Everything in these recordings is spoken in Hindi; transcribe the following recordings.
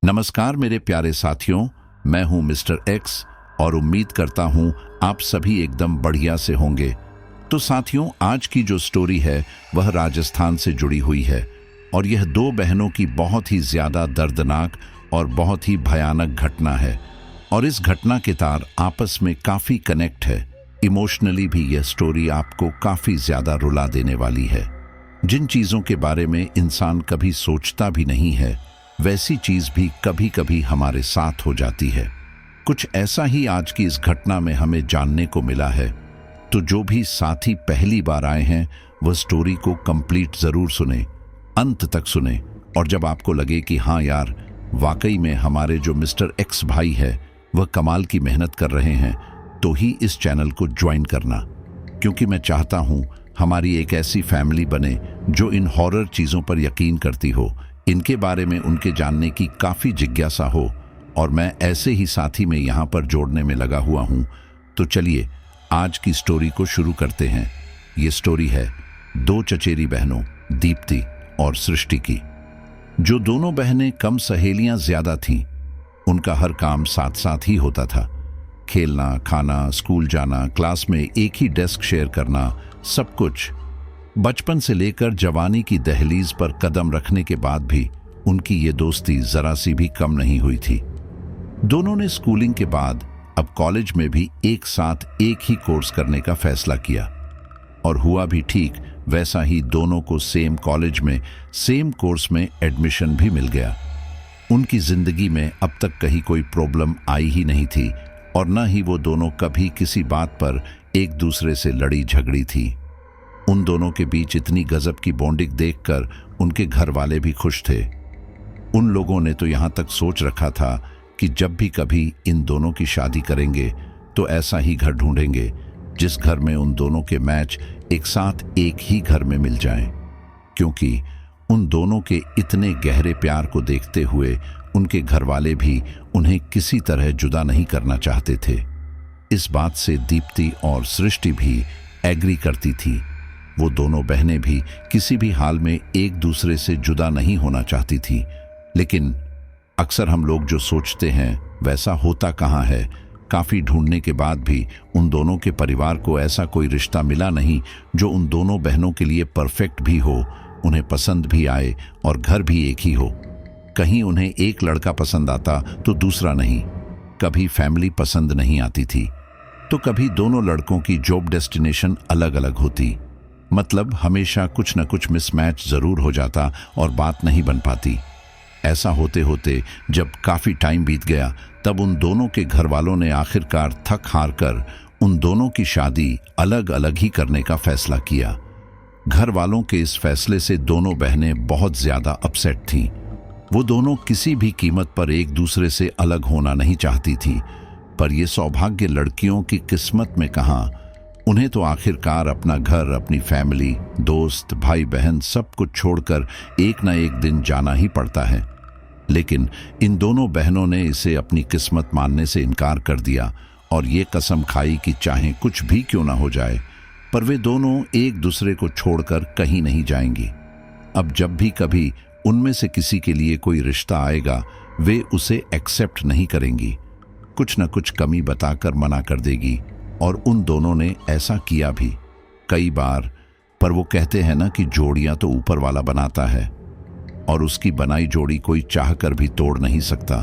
नमस्कार मेरे प्यारे साथियों, मैं हूं मिस्टर एक्स और उम्मीद करता हूं आप सभी एकदम बढ़िया से होंगे। तो साथियों, आज की जो स्टोरी है वह राजस्थान से जुड़ी हुई है और यह दो बहनों की बहुत ही ज्यादा दर्दनाक और बहुत ही भयानक घटना है। और इस घटना के तार आपस में काफी कनेक्ट है। इमोशनली भी यह स्टोरी आपको काफी ज्यादा रुला देने वाली है। जिन चीजों के बारे में इंसान कभी सोचता भी नहीं है, वैसी चीज भी कभी कभी हमारे साथ हो जाती है। कुछ ऐसा ही आज की इस घटना में हमें जानने को मिला है। तो जो भी साथी पहली बार आए हैं वह स्टोरी को कंप्लीट जरूर सुने, अंत तक सुने। और जब आपको लगे कि हाँ यार, वाकई में हमारे जो मिस्टर एक्स भाई है वह कमाल की मेहनत कर रहे हैं, तो ही इस चैनल को ज्वाइन करना। क्योंकि मैं चाहता हूं हमारी एक ऐसी फैमिली बने जो इन हॉरर चीजों पर यकीन करती हो, इनके बारे में उनके जानने की काफी जिज्ञासा हो। और मैं ऐसे ही साथी में यहाँ पर जोड़ने में लगा हुआ हूँ। तो चलिए आज की स्टोरी को शुरू करते हैं। ये स्टोरी है दो चचेरी बहनों दीप्ति और सृष्टि की। जो दोनों बहनें कम सहेलियां ज्यादा थीं। उनका हर काम साथ साथ ही होता था। खेलना, खाना, स्कूल जाना, क्लास में एक ही डेस्क शेयर करना, सब कुछ। बचपन से लेकर जवानी की दहलीज पर कदम रखने के बाद भी उनकी ये दोस्ती जरा सी भी कम नहीं हुई थी। दोनों ने स्कूलिंग के बाद अब कॉलेज में भी एक साथ एक ही कोर्स करने का फैसला किया। और हुआ भी ठीक वैसा ही, दोनों को सेम कॉलेज में सेम कोर्स में एडमिशन भी मिल गया। उनकी जिंदगी में अब तक कहीं कोई प्रॉब्लम आई ही नहीं थी और न ही वो दोनों कभी किसी बात पर एक दूसरे से लड़ी झगड़ी थी। उन दोनों के बीच इतनी गजब की बॉन्डिंग देखकर उनके घर वाले भी खुश थे। उन लोगों ने तो यहाँ तक सोच रखा था कि जब भी कभी इन दोनों की शादी करेंगे तो ऐसा ही घर ढूंढेंगे जिस घर में उन दोनों के मैच एक साथ एक ही घर में मिल जाएं। क्योंकि उन दोनों के इतने गहरे प्यार को देखते हुए उनके घर वाले भी उन्हें किसी तरह जुदा नहीं करना चाहते थे। इस बात से दीप्ति और सृष्टि भी एग्री करती थी। वो दोनों बहनें भी किसी भी हाल में एक दूसरे से जुदा नहीं होना चाहती थी। लेकिन अक्सर हम लोग जो सोचते हैं वैसा होता कहाँ है। काफी ढूंढने के बाद भी उन दोनों के परिवार को ऐसा कोई रिश्ता मिला नहीं जो उन दोनों बहनों के लिए परफेक्ट भी हो, उन्हें पसंद भी आए और घर भी एक ही हो। कहीं उन्हें एक लड़का पसंद आता तो दूसरा नहीं। कभी फैमिली पसंद नहीं आती थी तो कभी दोनों लड़कों की जॉब डेस्टिनेशन अलग अलग होती। मतलब हमेशा कुछ न कुछ मिसमैच जरूर हो जाता और बात नहीं बन पाती। ऐसा होते होते जब काफी टाइम बीत गया तब उन दोनों के घर वालों ने आखिरकार थक हार कर उन दोनों की शादी अलग अलग ही करने का फैसला किया। घर वालों के इस फैसले से दोनों बहनें बहुत ज्यादा अपसेट थीं। वो दोनों किसी भी कीमत पर एक दूसरे से अलग होना नहीं चाहती थी। पर यह सौभाग्य लड़कियों की किस्मत में कहाँ। उन्हें तो आखिरकार अपना घर, अपनी फैमिली, दोस्त, भाई बहन सब कुछ छोड़कर एक न एक दिन जाना ही पड़ता है। लेकिन इन दोनों बहनों ने इसे अपनी किस्मत मानने से इनकार कर दिया और ये कसम खाई कि चाहे कुछ भी क्यों ना हो जाए, पर वे दोनों एक दूसरे को छोड़कर कहीं नहीं जाएंगी। अब जब भी कभी उनमें से किसी के लिए कोई रिश्ता आएगा, वे उसे एक्सेप्ट नहीं करेंगी। कुछ न कुछ कमी बताकर मना कर देगी। और उन दोनों ने ऐसा किया भी कई बार। पर वो कहते हैं ना कि जोड़ियां तो ऊपर वाला बनाता है और उसकी बनाई जोड़ी कोई चाहकर भी तोड़ नहीं सकता।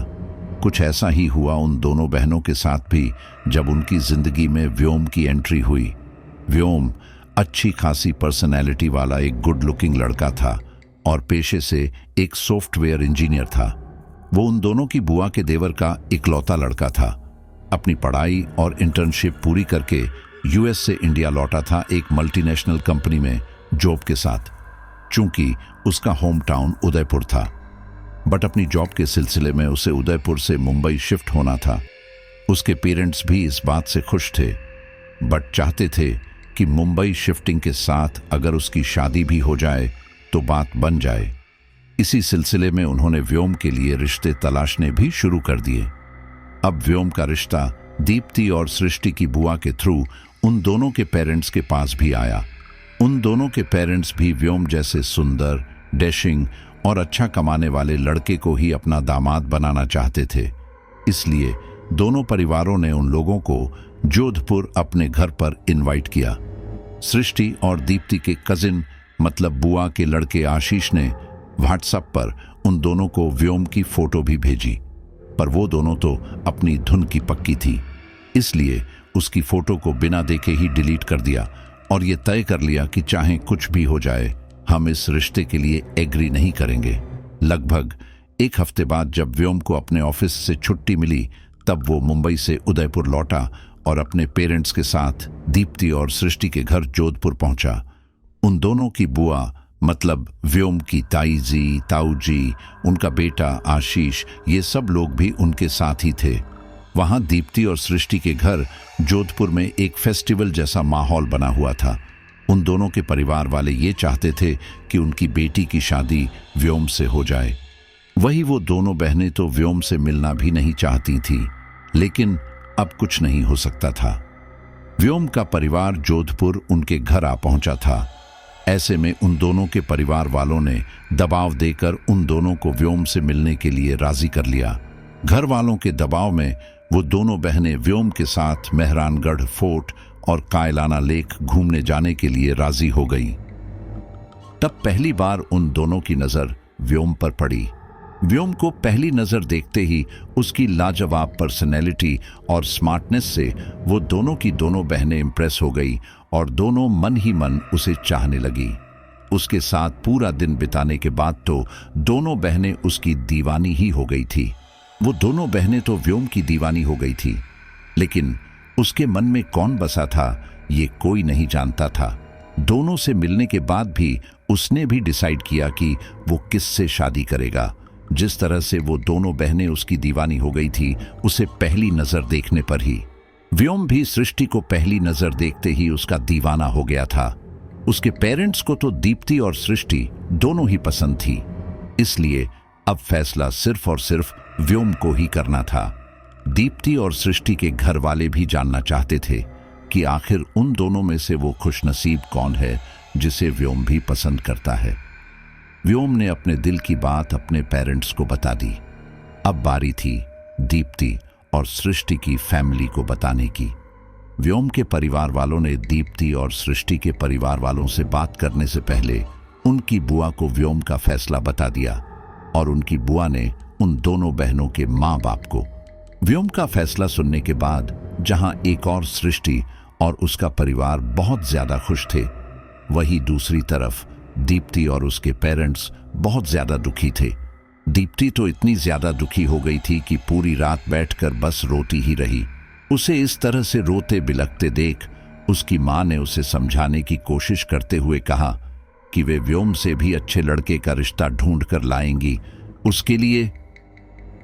कुछ ऐसा ही हुआ उन दोनों बहनों के साथ भी जब उनकी जिंदगी में व्योम की एंट्री हुई। व्योम अच्छी खासी पर्सनैलिटी वाला एक गुड लुकिंग लड़का था और पेशे से एक सॉफ्टवेयर इंजीनियर था। वो उन दोनों की बुआ के देवर का इकलौता लड़का था। अपनी पढ़ाई और इंटर्नशिप पूरी करके यूएस से इंडिया लौटा था एक मल्टीनेशनल कंपनी में जॉब के साथ। चूंकि उसका होम टाउन उदयपुर था, बट अपनी जॉब के सिलसिले में उसे उदयपुर से मुंबई शिफ्ट होना था। उसके पेरेंट्स भी इस बात से खुश थे, बट चाहते थे कि मुंबई शिफ्टिंग के साथ अगर उसकी शादी भी हो जाए तो बात बन जाए। इसी सिलसिले में उन्होंने व्योम के लिए रिश्ते तलाशने भी शुरू कर दिए। अब व्योम का रिश्ता दीप्ति और सृष्टि की बुआ के थ्रू उन दोनों के पेरेंट्स के पास भी आया। उन दोनों के पेरेंट्स भी व्योम जैसे सुंदर, डैशिंग और अच्छा कमाने वाले लड़के को ही अपना दामाद बनाना चाहते थे। इसलिए दोनों परिवारों ने उन लोगों को जोधपुर अपने घर पर इनवाइट किया। सृष्टि और दीप्ति के कजिन मतलब बुआ के लड़के आशीष ने व्हाट्सएप पर उन दोनों को व्योम की फोटो भी भेजी, पर वो दोनों तो अपनी धुन की पक्की थी, इसलिए उसकी फोटो को बिना देखे ही डिलीट कर दिया और ये तय कर लिया कि चाहे कुछ भी हो जाए हम इस रिश्ते के लिए एग्री नहीं करेंगे। लगभग एक हफ्ते बाद जब व्योम को अपने ऑफिस से छुट्टी मिली तब वो मुंबई से उदयपुर लौटा और अपने पेरेंट्स के साथ दीप्ति और सृष्टि के घर जोधपुर पहुंचा। उन दोनों की बुआ मतलब व्योम की ताई जी, ताऊ जी, उनका बेटा आशीष, ये सब लोग भी उनके साथ ही थे। वहां दीप्ति और सृष्टि के घर जोधपुर में एक फेस्टिवल जैसा माहौल बना हुआ था। उन दोनों के परिवार वाले ये चाहते थे कि उनकी बेटी की शादी व्योम से हो जाए। वही वो दोनों बहनें तो व्योम से मिलना भी नहीं चाहती थी, लेकिन अब कुछ नहीं हो सकता था। व्योम का परिवार जोधपुर उनके घर आ पहुंचा था। ऐसे में उन दोनों के परिवार वालों ने दबाव देकर उन दोनों को व्योम से मिलने के लिए राजी कर लिया। घर वालों के दबाव में वो दोनों बहनें व्योम के साथ मेहरानगढ़ फोर्ट और कायलाना लेक घूमने जाने के लिए राजी हो गई। तब पहली बार उन दोनों की नजर व्योम पर पड़ी। व्योम को पहली नजर देखते ही उसकी लाजवाब पर्सनैलिटी और स्मार्टनेस से वो दोनों की दोनों बहनें इंप्रेस हो गई और दोनों मन ही मन उसे चाहने लगी। उसके साथ पूरा दिन बिताने के बाद तो दोनों बहनें उसकी दीवानी ही हो गई थी। वो दोनों बहनें तो व्योम की दीवानी हो गई थी, लेकिन उसके मन में कौन बसा था ये कोई नहीं जानता था। दोनों से मिलने के बाद भी उसने भी डिसाइड किया कि वो किससे शादी करेगा। जिस तरह से वो दोनों बहनें उसकी दीवानी हो गई थी उसे पहली नजर देखने पर ही। व्योम भी सृष्टि को पहली नजर देखते ही उसका दीवाना हो गया था। उसके पेरेंट्स को तो दीप्ति और सृष्टि दोनों ही पसंद थी, इसलिए अब फैसला सिर्फ और सिर्फ व्योम को ही करना था। दीप्ति और सृष्टि के घर वाले भी जानना चाहते थे कि आखिर उन दोनों में से वो खुशनसीब कौन है जिसे व्योम भी पसंद करता है। व्योम ने अपने दिल की बात अपने पेरेंट्स को बता दी। अब बारी थी दीप्ति और सृष्टि की फैमिली को बताने की। व्योम के परिवार वालों ने दीप्ति और सृष्टि के परिवार वालों से बात करने से पहले उनकी बुआ को व्योम का फैसला बता दिया और उनकी बुआ ने उन दोनों बहनों के माँ बाप को। व्योम का फैसला सुनने के बाद जहां एक और सृष्टि और उसका परिवार बहुत ज्यादा खुश थे, वहीं दूसरी तरफ दीप्ति और उसके पेरेंट्स बहुत ज्यादा दुखी थे। दीप्ति तो इतनी ज्यादा दुखी हो गई थी कि पूरी रात बैठकर बस रोती ही रही। उसे इस तरह से रोते बिलखते देख उसकी माँ ने उसे समझाने की कोशिश करते हुए कहा कि वे व्योम से भी अच्छे लड़के का रिश्ता ढूंढ कर लाएंगी। उसके लिए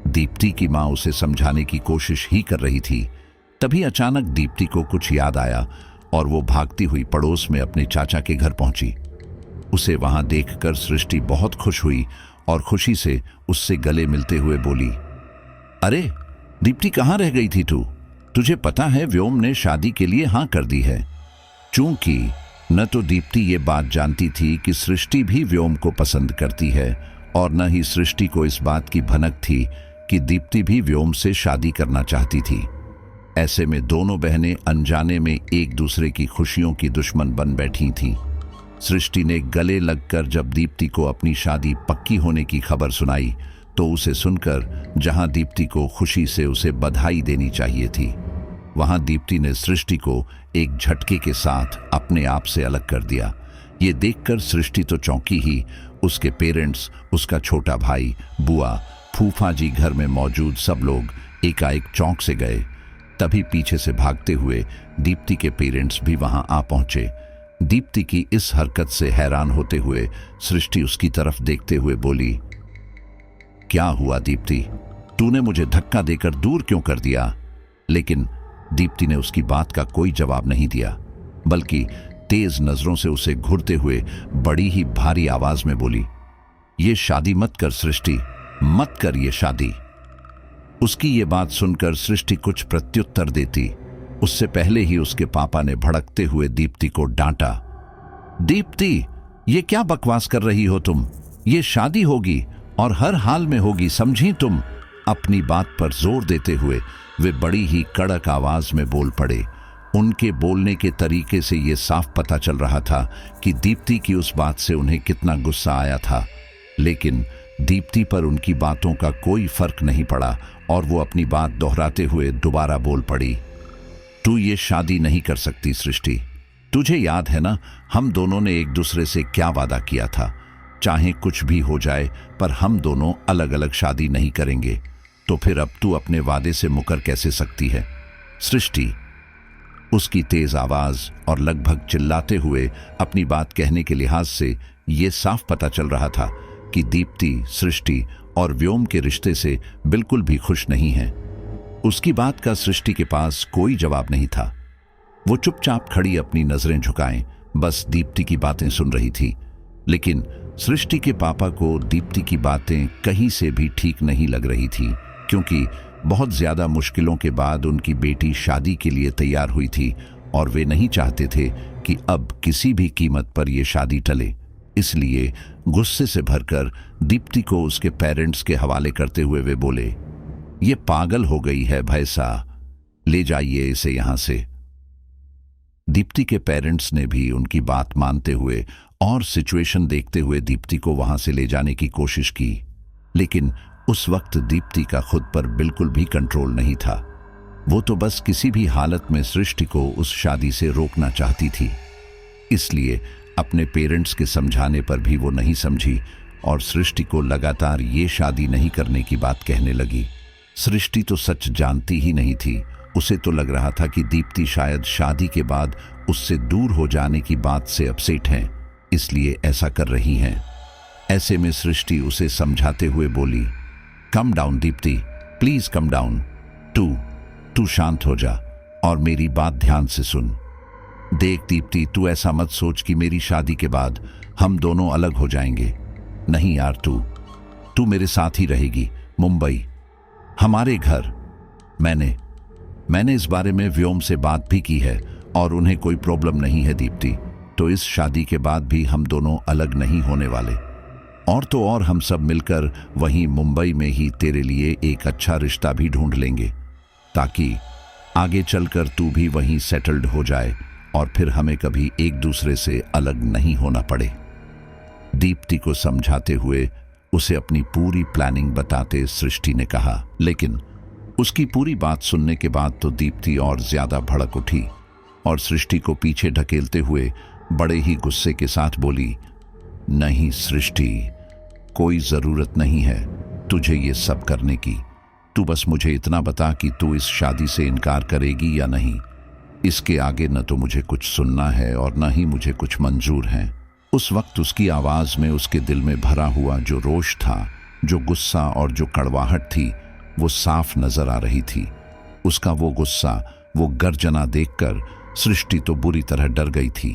दीप्ति की माँ उसे समझाने की कोशिश ही कर रही थी। तभी अचानक दीप्ति को कुछ याद आया और वो भागती हुई पड़ोस में अपने चाचा के घर पहुंची। उसे वहां देखकर सृष्टि बहुत खुश हुई और खुशी से उससे गले मिलते हुए बोली, अरे दीप्ति, कहाँ रह गई थी तू? तुझे पता है व्योम ने शादी के लिए हाँ कर दी है। चूंकि न तो दीप्ति ये बात जानती थी कि सृष्टि भी व्योम को पसंद करती है और न ही सृष्टि को इस बात की भनक थी कि दीप्ति भी व्योम से शादी करना चाहती थी। ऐसे में दोनों बहनें अनजाने में एक दूसरे की खुशियों की दुश्मन बन बैठी थीं। सृष्टि ने गले लगकर जब दीप्ति को अपनी शादी पक्की होने की खबर सुनाई तो उसे सुनकर जहां दीप्ति को खुशी से उसे बधाई देनी चाहिए थी, वहां दीप्ति ने सृष्टि को एक झटके के साथ अपने आप से अलग कर दिया। ये देखकर सृष्टि तो चौंकी ही। उसके पेरेंट्स, उसका छोटा भाई, बुआ, फूफा जी, घर में मौजूद सब लोग एकाएक चौंक से गए। तभी पीछे से भागते हुए दीप्ति के पेरेंट्स भी वहां आ पहुंचे। दीप्ति की इस हरकत से हैरान होते हुए सृष्टि उसकी तरफ देखते हुए बोली, क्या हुआ दीप्ति? तूने मुझे धक्का देकर दूर क्यों कर दिया? लेकिन दीप्ति ने उसकी बात का कोई जवाब नहीं दिया, बल्कि तेज नजरों से उसे घूरते हुए बड़ी ही भारी आवाज में बोली, ये शादी मत कर सृष्टि, मत कर ये शादी। उसकी ये बात सुनकर सृष्टि कुछ प्रत्युत्तर देती उससे पहले ही उसके पापा ने भड़कते हुए दीप्ति को डांटा। दीप्ति, ये क्या बकवास कर रही हो तुम? ये शादी होगी और हर हाल में होगी, समझी तुम? अपनी बात पर जोर देते हुए वे बड़ी ही कड़क आवाज में बोल पड़े। उनके बोलने के तरीके से ये साफ पता चल रहा था कि दीप्ति की उस बात से उन्हें कितना गुस्सा आया था। लेकिन दीप्ति पर उनकी बातों का कोई फर्क नहीं पड़ा और वो अपनी बात दोहराते हुए दोबारा बोल पड़ी। तू ये शादी नहीं कर सकती सृष्टि। तुझे याद है ना, हम दोनों ने एक दूसरे से क्या वादा किया था? चाहे कुछ भी हो जाए पर हम दोनों अलग अलग शादी नहीं करेंगे। तो फिर अब तू अपने वादे से मुकर कैसे सकती है सृष्टि? उसकी तेज आवाज और लगभग चिल्लाते हुए अपनी बात कहने के लिहाज से यह साफ पता चल रहा था कि दीप्ति सृष्टि और व्योम के रिश्ते से बिल्कुल भी खुश नहीं है। उसकी बात का सृष्टि के पास कोई जवाब नहीं था। वो चुपचाप खड़ी अपनी नजरें झुकाएं बस दीप्ति की बातें सुन रही थी। लेकिन सृष्टि के पापा को दीप्ति की बातें कहीं से भी ठीक नहीं लग रही थी, क्योंकि बहुत ज्यादा मुश्किलों के बाद उनकी बेटी शादी के लिए तैयार हुई थी और वे नहीं चाहते थे कि अब किसी भी कीमत पर यह शादी टले। इसलिए गुस्से से भरकर दीप्ति को उसके पेरेंट्स के हवाले करते हुए वे बोले, ये पागल हो गई है भैसा, ले जाइए इसे यहां से। दीप्ति के पेरेंट्स ने भी उनकी बात मानते हुए और सिचुएशन देखते हुए दीप्ति को वहां से ले जाने की कोशिश की। लेकिन उस वक्त दीप्ति का खुद पर बिल्कुल भी कंट्रोल नहीं था। वो तो बस किसी भी हालत में सृष्टि को उस शादी से रोकना चाहती थी। इसलिए अपने पेरेंट्स के समझाने पर भी वो नहीं समझी और सृष्टि को लगातार ये शादी नहीं करने की बात कहने लगी। सृष्टि तो सच जानती ही नहीं थी। उसे तो लग रहा था कि दीप्ति शायद शादी के बाद उससे दूर हो जाने की बात से अपसेट हैं, इसलिए ऐसा कर रही हैं। ऐसे में सृष्टि उसे समझाते हुए बोली, come down Deepti, please come down. तू शांत हो जा और मेरी बात ध्यान से सुन। देख दीप्ति, तू ऐसा मत सोच कि मेरी शादी के बाद हम दोनों अलग हो जाएंगे। नहीं यार, तू मेरे साथ ही रहेगी, मुंबई, हमारे घर। मैंने इस बारे में व्योम से बात भी की है और उन्हें कोई प्रॉब्लम नहीं है दीप्ति। तो इस शादी के बाद भी हम दोनों अलग नहीं होने वाले। और तो और हम सब मिलकर वहीं मुंबई में ही तेरे लिए एक अच्छा रिश्ता भी ढूंढ लेंगे, ताकि आगे चलकर तू भी वहीं सेटल्ड हो जाए और फिर हमें कभी एक दूसरे से अलग नहीं होना पड़े। दीप्ति को समझाते हुए उसे अपनी पूरी प्लानिंग बताते सृष्टि ने कहा। लेकिन उसकी पूरी बात सुनने के बाद तो दीप्ति और ज्यादा भड़क उठी और सृष्टि को पीछे ढकेलते हुए बड़े ही गुस्से के साथ बोली, नहीं सृष्टि, कोई जरूरत नहीं है तुझे ये सब करने की। तू बस मुझे इतना बता कि तू इस शादी से इनकार करेगी या नहीं। इसके आगे न तो मुझे कुछ सुनना है और न ही मुझे कुछ मंजूर है। उस वक्त उसकी आवाज में उसके दिल में भरा हुआ जो रोष था, जो गुस्सा और जो कड़वाहट थी, वो साफ नजर आ रही थी। उसका वो गुस्सा, वो गर्जना देखकर सृष्टि तो बुरी तरह डर गई थी,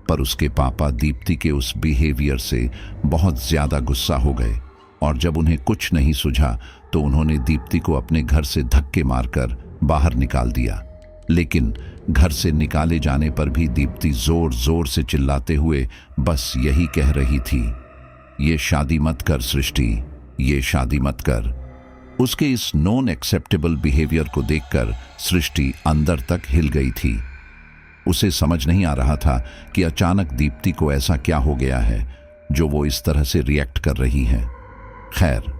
पर उसके पापा दीप्ति के उस बिहेवियर से बहुत ज्यादा गुस्सा हो गए और जब उन्हें कुछ नहीं सूझा तो उन्होंने दीप्ति को अपने घर से धक्के मारकर बाहर निकाल दिया। लेकिन घर से निकाले जाने पर भी दीप्ति जोर जोर से चिल्लाते हुए बस यही कह रही थी, ये शादी मत कर सृष्टि, ये शादी मत कर। उसके इस नॉन एक्सेप्टेबल बिहेवियर को देखकर सृष्टि अंदर तक हिल गई थी। उसे समझ नहीं आ रहा था कि अचानक दीप्ति को ऐसा क्या हो गया है जो वो इस तरह से रिएक्ट कर रही है। खैर,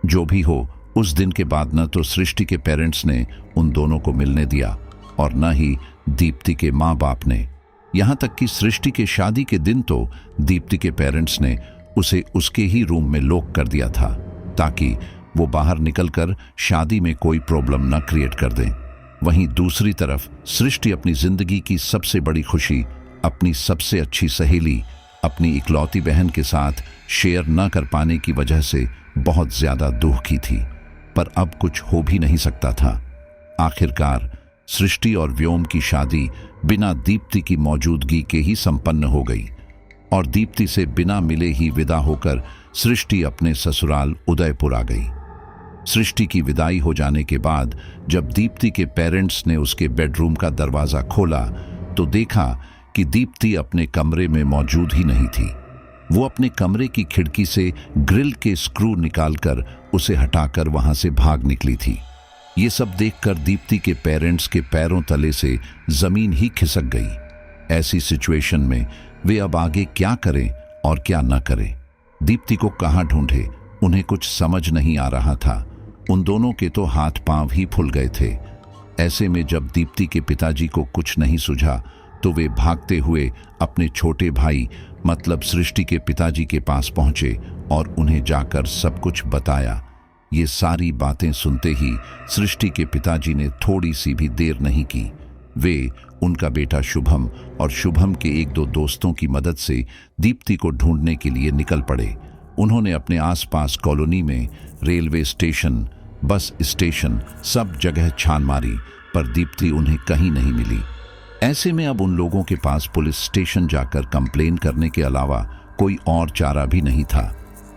जो भी हो, उस दिन के बाद न तो सृष्टि के पेरेंट्स ने उन दोनों को मिलने दिया और न ही दीप्ति के माँ बाप ने। यहाँ तक कि सृष्टि के शादी के दिन तो दीप्ति के पेरेंट्स ने उसे उसके ही रूम में लॉक कर दिया था, ताकि वो बाहर निकलकर शादी में कोई प्रॉब्लम न क्रिएट कर दें। वहीं दूसरी तरफ सृष्टि अपनी जिंदगी की सबसे बड़ी खुशी अपनी सबसे अच्छी सहेली, अपनी इकलौती बहन के साथ शेयर न कर पाने की वजह से बहुत ज्यादा दुखी थी। पर अब कुछ हो भी नहीं सकता था। आखिरकार सृष्टि और व्योम की शादी बिना दीप्ति की मौजूदगी के ही संपन्न हो गई और दीप्ति से बिना मिले ही विदा होकर सृष्टि अपने ससुराल उदयपुर आ गई। सृष्टि की विदाई हो जाने के बाद जब दीप्ति के पेरेंट्स ने उसके बेडरूम का दरवाजा खोला तो देखा कि दीप्ति अपने कमरे में मौजूद ही नहीं थी। वो अपने कमरे की खिड़की से ग्रिल के स्क्रू निकालकर उसे हटाकर वहां से भाग निकली थी। ये सब देखकर दीप्ति के पेरेंट्स के पैरों तले से जमीन ही खिसक गई। ऐसी सिचुएशन में वे अब आगे क्या करें और क्या न करें। दीप्ति को कहां ढूंढे, उन्हें कुछ समझ नहीं आ रहा था। उन दोनों के तो हाथ पांव ही फूल गए थे। ऐसे में जब दीप्ति के पिताजी को कुछ नहीं सूझा तो वे भागते हुए अपने छोटे भाई मतलब सृष्टि के पिताजी के पास पहुंचे और उन्हें जाकर सब कुछ बताया। ये सारी बातें सुनते ही सृष्टि के पिताजी ने थोड़ी सी भी देर नहीं की। वे उनका बेटा शुभम और शुभम के एक दो दोस्तों की मदद से दीप्ति को ढूंढने के लिए निकल पड़े। उन्होंने अपने आसपास कॉलोनी में, रेलवे स्टेशन, बस स्टेशन, सब जगह छान मारी, पर दीप्ति उन्हें कहीं नहीं मिली। ऐसे में अब उन लोगों के पास पुलिस स्टेशन जाकर कंप्लेन करने के अलावा कोई और चारा भी नहीं था।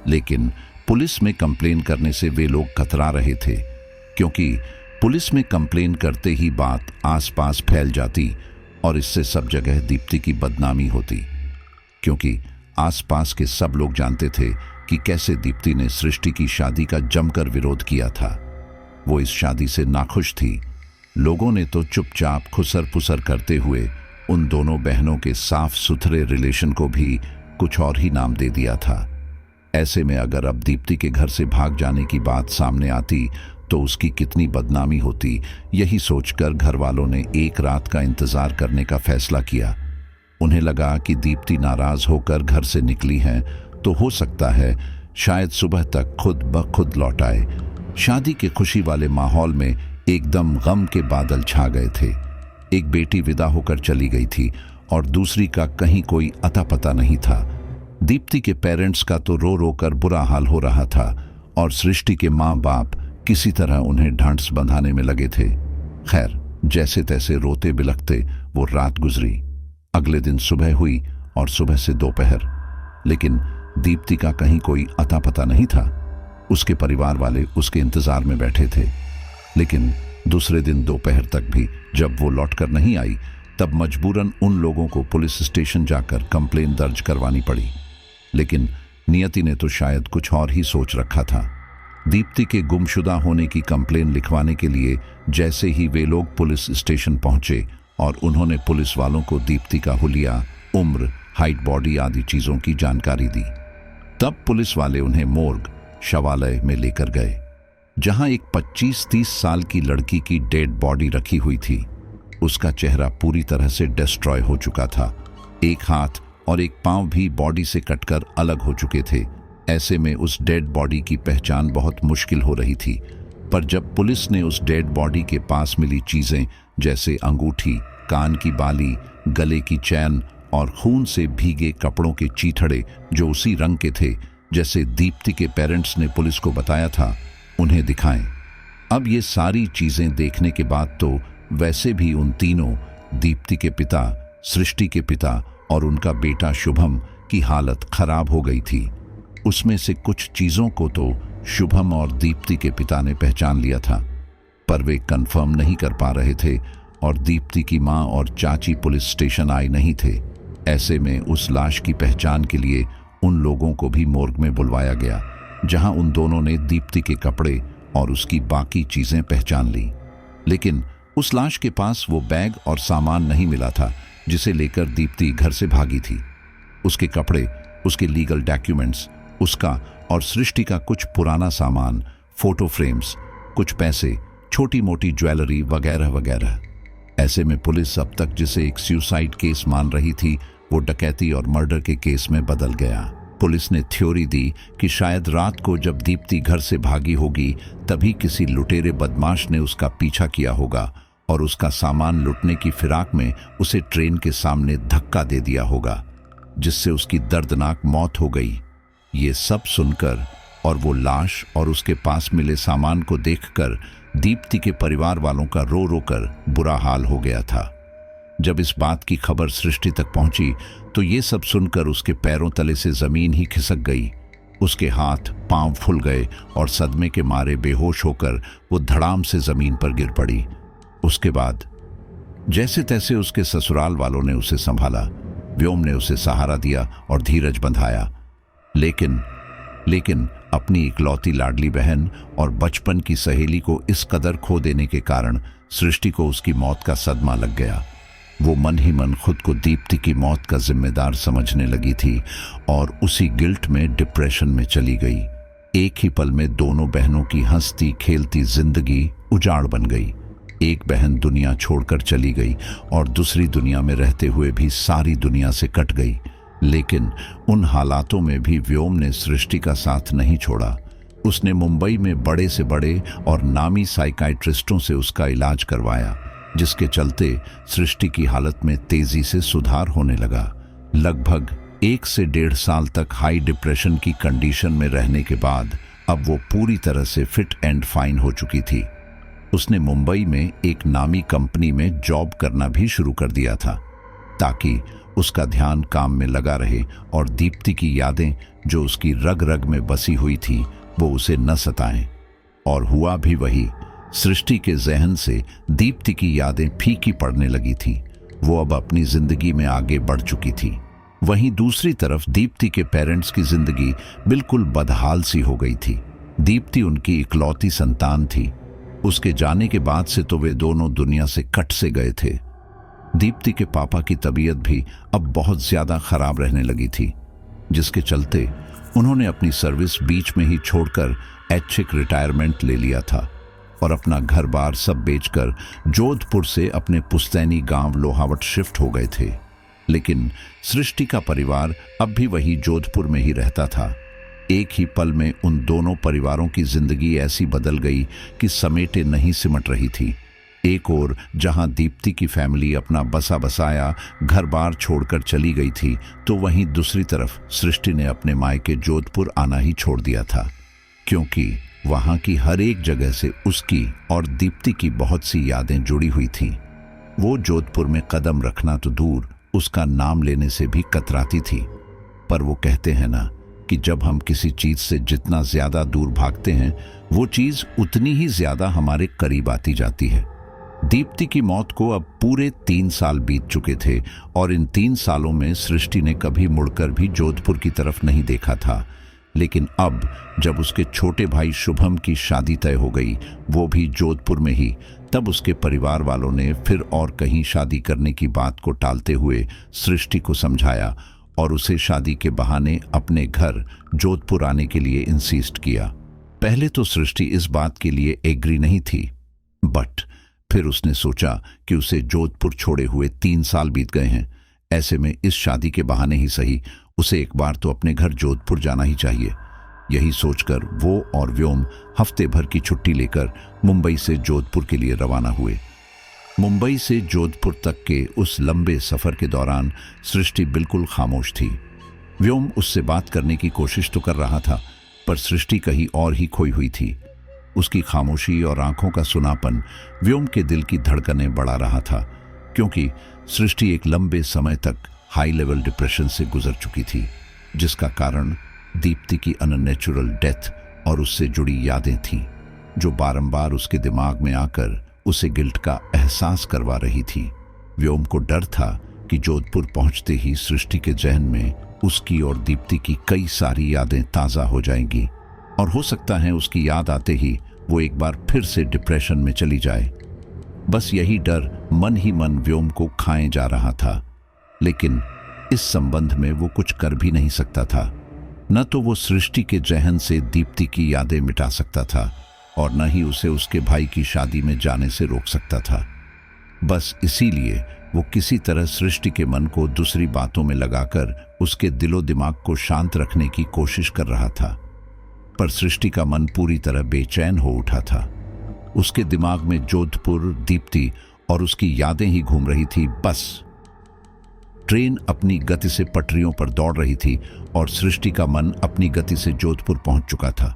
लेकिन पुलिस में कंप्लेन करने से वे लोग कतरा रहे थे, क्योंकि पुलिस में कंप्लेन करते ही बात आसपास फैल जाती और इससे सब जगह दीप्ति की बदनामी होती, क्योंकि आसपास के सब लोग जानते थे कि कैसे दीप्ति ने सृष्टि की शादी का जमकर विरोध किया था। वो इस शादी से नाखुश थी। लोगों ने तो चुपचाप खुसर पुसर करते हुए उन दोनों बहनों के साफ सुथरे रिलेशन को भी कुछ और ही नाम दे दिया था। ऐसे में अगर अब दीप्ति के घर से भाग जाने की बात सामने आती तो उसकी कितनी बदनामी होती, यही सोचकर घर वालों ने एक रात का इंतजार करने का फैसला किया। उन्हें लगा कि दीप्ति नाराज होकर घर से निकली है तो हो सकता है शायद सुबह तक खुद ब खुद लौट आए। शादी के खुशी वाले माहौल में एकदम गम के बादल छा गए थे। एक बेटी विदा होकर चली गई थी और दूसरी का कहीं कोई अता पता नहीं था। दीप्ति के पेरेंट्स का तो रो रो कर बुरा हाल हो रहा था और सृष्टि के माँ बाप किसी तरह उन्हें ढांढस बंधाने में लगे थे। खैर, जैसे तैसे रोते बिलखते वो रात गुजरी। अगले दिन सुबह हुई और सुबह से दोपहर, लेकिन दीप्ति का कहीं कोई अता पता नहीं था। उसके परिवार वाले उसके इंतजार में बैठे थे, लेकिन दूसरे दिन दोपहर तक भी जब वो लौटकर नहीं आई तब मजबूरन उन लोगों को पुलिस स्टेशन जाकर कंप्लेन दर्ज करवानी पड़ी। लेकिन नियति ने तो शायद कुछ और ही सोच रखा था। दीप्ति के गुमशुदा होने की कंप्लेन लिखवाने के लिए जैसे ही वे लोग पुलिस स्टेशन पहुंचे और उन्होंने पुलिस वालों को दीप्ति का हुलिया, उम्र, हाइट, बॉडी आदि चीजों की जानकारी दी, तब पुलिस वाले उन्हें मोर्ग, शवालय में लेकर गए, जहां एक 25-30 साल की लड़की की डेड बॉडी रखी हुई थी। उसका चेहरा पूरी तरह से डिस्ट्रॉय हो चुका था। एक हाथ और एक पांव भी बॉडी से कटकर अलग हो चुके थे। ऐसे में उस डेड बॉडी की पहचान बहुत मुश्किल हो रही थी। पर जब पुलिस ने उस डेड बॉडी के पास मिली चीजें जैसे अंगूठी, कान की बाली, गले की चैन और खून से भीगे कपड़ों के चीथड़े जो उसी रंग के थे जैसे दीप्ति के पेरेंट्स ने पुलिस को बताया था, उन्हें दिखाएं। अब ये सारी चीजें देखने के बाद तो वैसे भी उन तीनों, दीप्ति के पिता, सृष्टि के पिता और उनका बेटा शुभम की हालत खराब हो गई थी। उसमें से कुछ चीजों को तो शुभम और दीप्ति के पिता ने पहचान लिया था, पर वे कंफर्म नहीं कर पा रहे थे और दीप्ति की मां और चाची पुलिस स्टेशन आए नहीं थे। ऐसे में उस लाश की पहचान के लिए उन लोगों को भी मोर्ग में बुलवाया गया, जहां उन दोनों ने दीप्ति के कपड़े और उसकी बाकी चीजें पहचान ली। लेकिन उस लाश के पास वो बैग और सामान नहीं मिला था जिसे लेकर दीप्ति घर से भागी थी। उसके कपड़े, उसके लीगल डॉक्यूमेंट्स, उसका और सृष्टि का कुछ पुराना सामान, फोटो फ्रेम्स, कुछ पैसे, छोटी मोटी ज्वेलरी वगैरह वगैरह। ऐसे में पुलिस अब तक जिसे एक सुसाइड केस मान रही थी वो डकैती और मर्डर के केस में बदल गया। पुलिस ने थ्योरी दी कि शायद रात को जब दीप्ति घर से भागी होगी तभी किसी लुटेरे बदमाश ने उसका पीछा किया होगा और उसका सामान लुटने की फिराक में उसे ट्रेन के सामने धक्का दे दिया होगा, जिससे उसकी दर्दनाक मौत हो गई। ये सब सुनकर और वो लाश और उसके पास मिले सामान को देखकर दीप्ति के परिवार वालों का रो रो कर बुरा हाल हो गया था। जब इस बात की खबर सृष्टि तक पहुंची तो ये सब सुनकर उसके पैरों तले से जमीन ही खिसक गई। उसके हाथ पांव फूल गए और सदमे के मारे बेहोश होकर वो धड़ाम से जमीन पर गिर पड़ी। उसके बाद जैसे तैसे उसके ससुराल वालों ने उसे संभाला। व्योम ने उसे सहारा दिया और धीरज बंधाया। लेकिन लेकिन अपनी इकलौती लाडली बहन और बचपन की सहेली को इस कदर खो देने के कारण सृष्टि को उसकी मौत का सदमा लग गया। वो मन ही मन खुद को दीप्ति की मौत का जिम्मेदार समझने लगी थी और उसी गिल्ट में डिप्रेशन में चली गई। एक ही पल में दोनों बहनों की हंसती खेलती जिंदगी उजाड़ बन गई। एक बहन दुनिया छोड़कर चली गई और दूसरी दुनिया में रहते हुए भी सारी दुनिया से कट गई। लेकिन उन हालातों में भी व्योम ने सृष्टि का साथ नहीं छोड़ा। उसने मुंबई में बड़े से बड़े और नामी साइकाइट्रिस्टों से उसका इलाज करवाया, जिसके चलते सृष्टि की हालत में तेजी से सुधार होने लगा। लगभग 1 से 1.5 साल तक हाई डिप्रेशन की कंडीशन में रहने के बाद अब वो पूरी तरह से फिट एंड फाइन हो चुकी थी। उसने मुंबई में एक नामी कंपनी में जॉब करना भी शुरू कर दिया था, ताकि उसका ध्यान काम में लगा रहे और दीप्ति की यादें जो उसकी रग रग में बसी हुई थी वो उसे न सताएं। और हुआ भी वही। सृष्टि के जहन से दीप्ति की यादें फीकी पड़ने लगी थी। वो अब अपनी जिंदगी में आगे बढ़ चुकी थी। वहीं दूसरी तरफ दीप्ति के पेरेंट्स की जिंदगी बिल्कुल बदहाल सी हो गई थी। दीप्ति उनकी इकलौती संतान थी। उसके जाने के बाद से तो वे दोनों दुनिया से कट से गए थे। दीप्ति के पापा की तबीयत भी अब बहुत ज्यादा खराब रहने लगी थी, जिसके चलते उन्होंने अपनी सर्विस बीच में ही छोड़कर ऐच्छिक रिटायरमेंट ले लिया था और अपना घर बार सब बेचकर जोधपुर से अपने पुस्तैनी गांव लोहावट शिफ्ट हो गए थे। लेकिन सृष्टि का परिवार अब भी वही जोधपुर में ही रहता था। एक ही पल में उन दोनों परिवारों की जिंदगी ऐसी बदल गई कि समेटे नहीं सिमट रही थी। एक ओर जहां दीप्ति की फैमिली अपना बसा बसाया घर बार छोड़कर चली गई थी, तो वहीं दूसरी तरफ सृष्टि ने अपने मायके जोधपुर आना ही छोड़ दिया था, क्योंकि वहां की हर एक जगह से उसकी और दीप्ति की बहुत सी यादें जुड़ी हुई थीं। वो जोधपुर में कदम रखना तो दूर, उसका नाम लेने से भी कतराती थी। पर वो कहते हैं ना कि जब हम किसी चीज से जितना ज्यादा दूर भागते हैं, वो चीज उतनी ही ज्यादा हमारे करीब आती जाती है। दीप्ति की मौत को अब पूरे 3 साल बीत चुके थे और इन 3 सालों में सृष्टि ने कभी मुड़कर भी जोधपुर की तरफ नहीं देखा था। लेकिन अब जब उसके छोटे भाई शुभम की शादी तय हो गई, वो भी जोधपुर में ही, तब उसके परिवार वालों ने फिर और कहीं शादी करने की बात को टालते हुए सृष्टि को समझाया और उसे शादी के बहाने अपने घर जोधपुर आने के लिए इंसिस्ट किया। पहले तो सृष्टि इस बात के लिए एग्री नहीं थी, बट फिर उसने सोचा कि उसे जोधपुर छोड़े हुए 3 साल बीत गए हैं। ऐसे में इस शादी के बहाने ही सही उसे एक बार तो अपने घर जोधपुर जाना ही चाहिए। यही सोचकर वो और व्योम हफ्ते भर की छुट्टी लेकर मुंबई से जोधपुर के लिए रवाना हुए। मुंबई से जोधपुर तक के उस लंबे सफर के दौरान सृष्टि बिल्कुल खामोश थी। व्योम उससे बात करने की कोशिश तो कर रहा था, पर सृष्टि कहीं और ही खोई हुई थी। उसकी खामोशी और आंखों का सुनापन व्योम के दिल की धड़कनें बढ़ा रहा था, क्योंकि सृष्टि एक लंबे समय तक हाई लेवल डिप्रेशन से गुजर चुकी थी, जिसका कारण दीप्ति की अननेचुरल डेथ और उससे जुड़ी यादें थीं, जो बारंबार उसके दिमाग में आकर उसे गिल्ट का एहसास करवा रही थी। व्योम को डर था कि जोधपुर पहुंचते ही सृष्टि के जहन में उसकी और दीप्ति की कई सारी यादें ताज़ा हो जाएंगी और हो सकता है उसकी याद आते ही वो एक बार फिर से डिप्रेशन में चली जाए। बस यही डर मन ही मन व्योम को खाए जा रहा था, लेकिन इस संबंध में वो कुछ कर भी नहीं सकता था। न तो वो सृष्टि के जहन से दीप्ति की यादें मिटा सकता था और न ही उसे उसके भाई की शादी में जाने से रोक सकता था। बस इसीलिए वो किसी तरह सृष्टि के मन को दूसरी बातों में लगाकर उसके दिलो दिमाग को शांत रखने की कोशिश कर रहा था। पर सृष्टि का मन पूरी तरह बेचैन हो उठा था। उसके दिमाग में जोधपुर, दीप्ति और उसकी यादें ही घूम रही थी। बस ट्रेन अपनी गति से पटरियों पर दौड़ रही थी और सृष्टि का मन अपनी गति से जोधपुर पहुंच चुका था।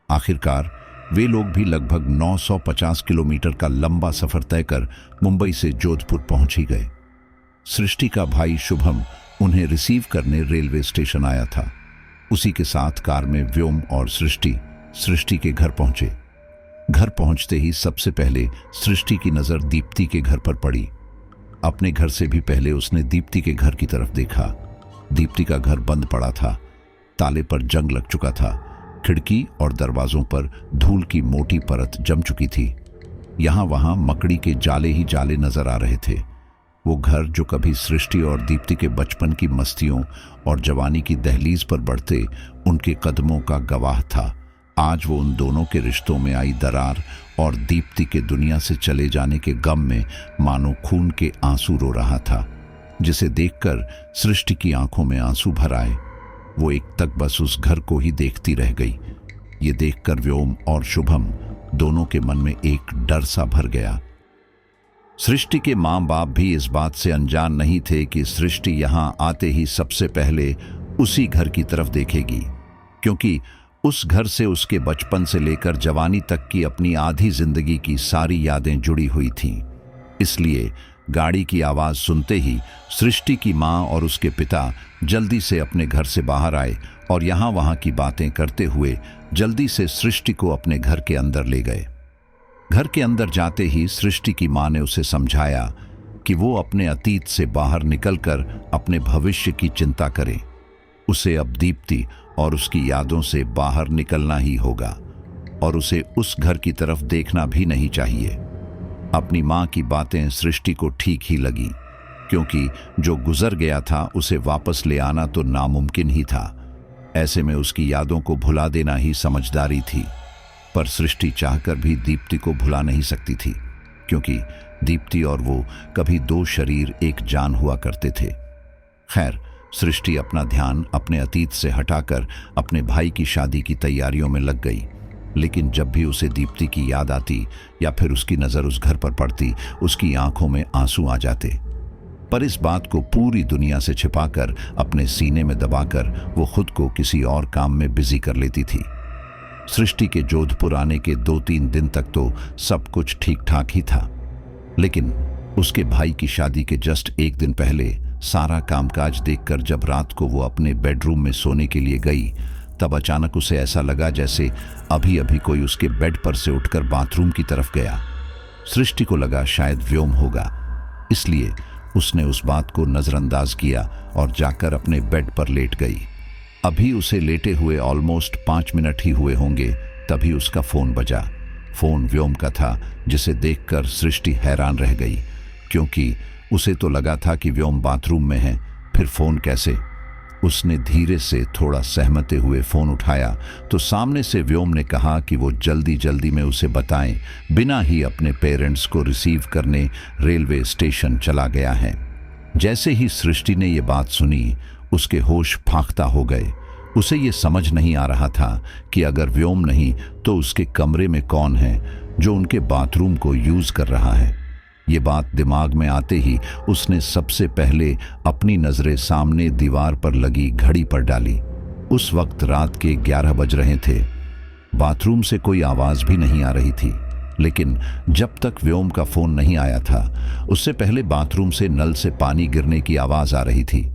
आखिरकार वे लोग भी लगभग 950 किलोमीटर का लंबा सफर तय कर मुंबई से जोधपुर पहुंच ही गए। सृष्टि का भाई शुभम उन्हें रिसीव करने रेलवे स्टेशन आया था। उसी के साथ कार में व्योम और सृष्टि के घर पहुंचे। घर पहुंचते ही सबसे पहले सृष्टि की नजर दीप्ति के घर पर पड़ी। अपने घर से भी पहले उसने दीप्ति के घर की तरफ देखा। दीप्ति का घर बंद पड़ा था। ताले पर जंग लग चुका था। खिड़की और दरवाजों पर धूल की मोटी परत जम चुकी थी। यहां वहां मकड़ी के जाले ही जाले नजर आ रहे थे। वो घर जो कभी सृष्टि और दीप्ति के बचपन की मस्तियों और जवानी की दहलीज पर बढ़ते उनके कदमों का गवाह था, आज वो उन दोनों के रिश्तों में आई दरार और दीप्ति के दुनिया से चले जाने के गम में मानो खून के आंसू रो रहा था, जिसे देखकर सृष्टि की आंखों में आंसू भर आए। वो एक तक बस उस घर को ही देखती रह गई। ये देखकर व्योम और शुभम दोनों के मन में एक डर सा भर गया। सृष्टि के माँ बाप भी इस बात से अनजान नहीं थे कि सृष्टि यहाँ आते ही सबसे पहले उसी घर की तरफ देखेगी, क्योंकि उस घर से उसके बचपन से लेकर जवानी तक की अपनी आधी जिंदगी की सारी यादें जुड़ी हुई थीं। इसलिए गाड़ी की आवाज़ सुनते ही सृष्टि की माँ और उसके पिता जल्दी से अपने घर से बाहर आए और यहाँ वहाँ की बातें करते हुए जल्दी से सृष्टि को अपने घर के अंदर ले गए। घर के अंदर जाते ही सृष्टि की माँ ने उसे समझाया कि वो अपने अतीत से बाहर निकलकर अपने भविष्य की चिंता करे। उसे अब दीप्ति और उसकी यादों से बाहर निकलना ही होगा और उसे उस घर की तरफ देखना भी नहीं चाहिए। अपनी माँ की बातें सृष्टि को ठीक ही लगी, क्योंकि जो गुजर गया था उसे वापस ले आना तो नामुमकिन ही था। ऐसे में उसकी यादों को भुला देना ही समझदारी थी। पर सृष्टि चाहकर भी दीप्ति को भुला नहीं सकती थी, क्योंकि दीप्ति और वो कभी दो शरीर एक जान हुआ करते थे। खैर, सृष्टि अपना ध्यान अपने अतीत से हटाकर अपने भाई की शादी की तैयारियों में लग गई। लेकिन जब भी उसे दीप्ति की याद आती या फिर उसकी नज़र उस घर पर पड़ती, उसकी आंखों में आंसू आ जाते। पर इस बात को पूरी दुनिया से छिपाकर अपने सीने में दबाकर वो खुद को किसी और काम में बिजी कर लेती थी। सृष्टि के जोधपुर आने के 2-3 दिन तक तो सब कुछ ठीक ठाक ही था, लेकिन उसके भाई की शादी के जस्ट एक दिन पहले सारा कामकाज देखकर जब रात को वो अपने बेडरूम में सोने के लिए गई, तब अचानक उसे ऐसा लगा जैसे अभी अभी कोई उसके बेड पर से उठकर बाथरूम की तरफ गया। सृष्टि को लगा शायद व्योम होगा, इसलिए उसने उस बात को नजरअंदाज किया और जाकर अपने बेड पर लेट गई। अभी उसे लेटे हुए ऑलमोस्ट 5 मिनट ही हुए होंगे, तभी उसका फोन बजा। फोन व्योम का था, जिसे देखकर सृष्टि हैरान रह गई, क्योंकि उसे तो लगा था कि व्योम बाथरूम में है, फिर फोन कैसे। उसने धीरे से थोड़ा सहमते हुए फोन उठाया तो सामने से व्योम ने कहा कि वो जल्दी जल्दी में उसे बताएं, बिना ही अपने पेरेंट्स को रिसीव करने रेलवे स्टेशन चला गया है। जैसे ही सृष्टि ने ये बात सुनी, उसके होश फाख्ता हो गए। उसे ये समझ नहीं आ रहा था कि अगर व्योम नहीं तो उसके कमरे में कौन है जो उनके बाथरूम को यूज कर रहा है। ये बात दिमाग में आते ही उसने सबसे पहले अपनी नजरें सामने दीवार पर लगी घड़ी पर डाली। उस वक्त रात के 11 बज रहे थे। बाथरूम से कोई आवाज भी नहीं आ रही थी, लेकिन जब तक व्योम का फोन नहीं आया था, उससे पहले बाथरूम से नल से पानी गिरने की आवाज आ रही थी।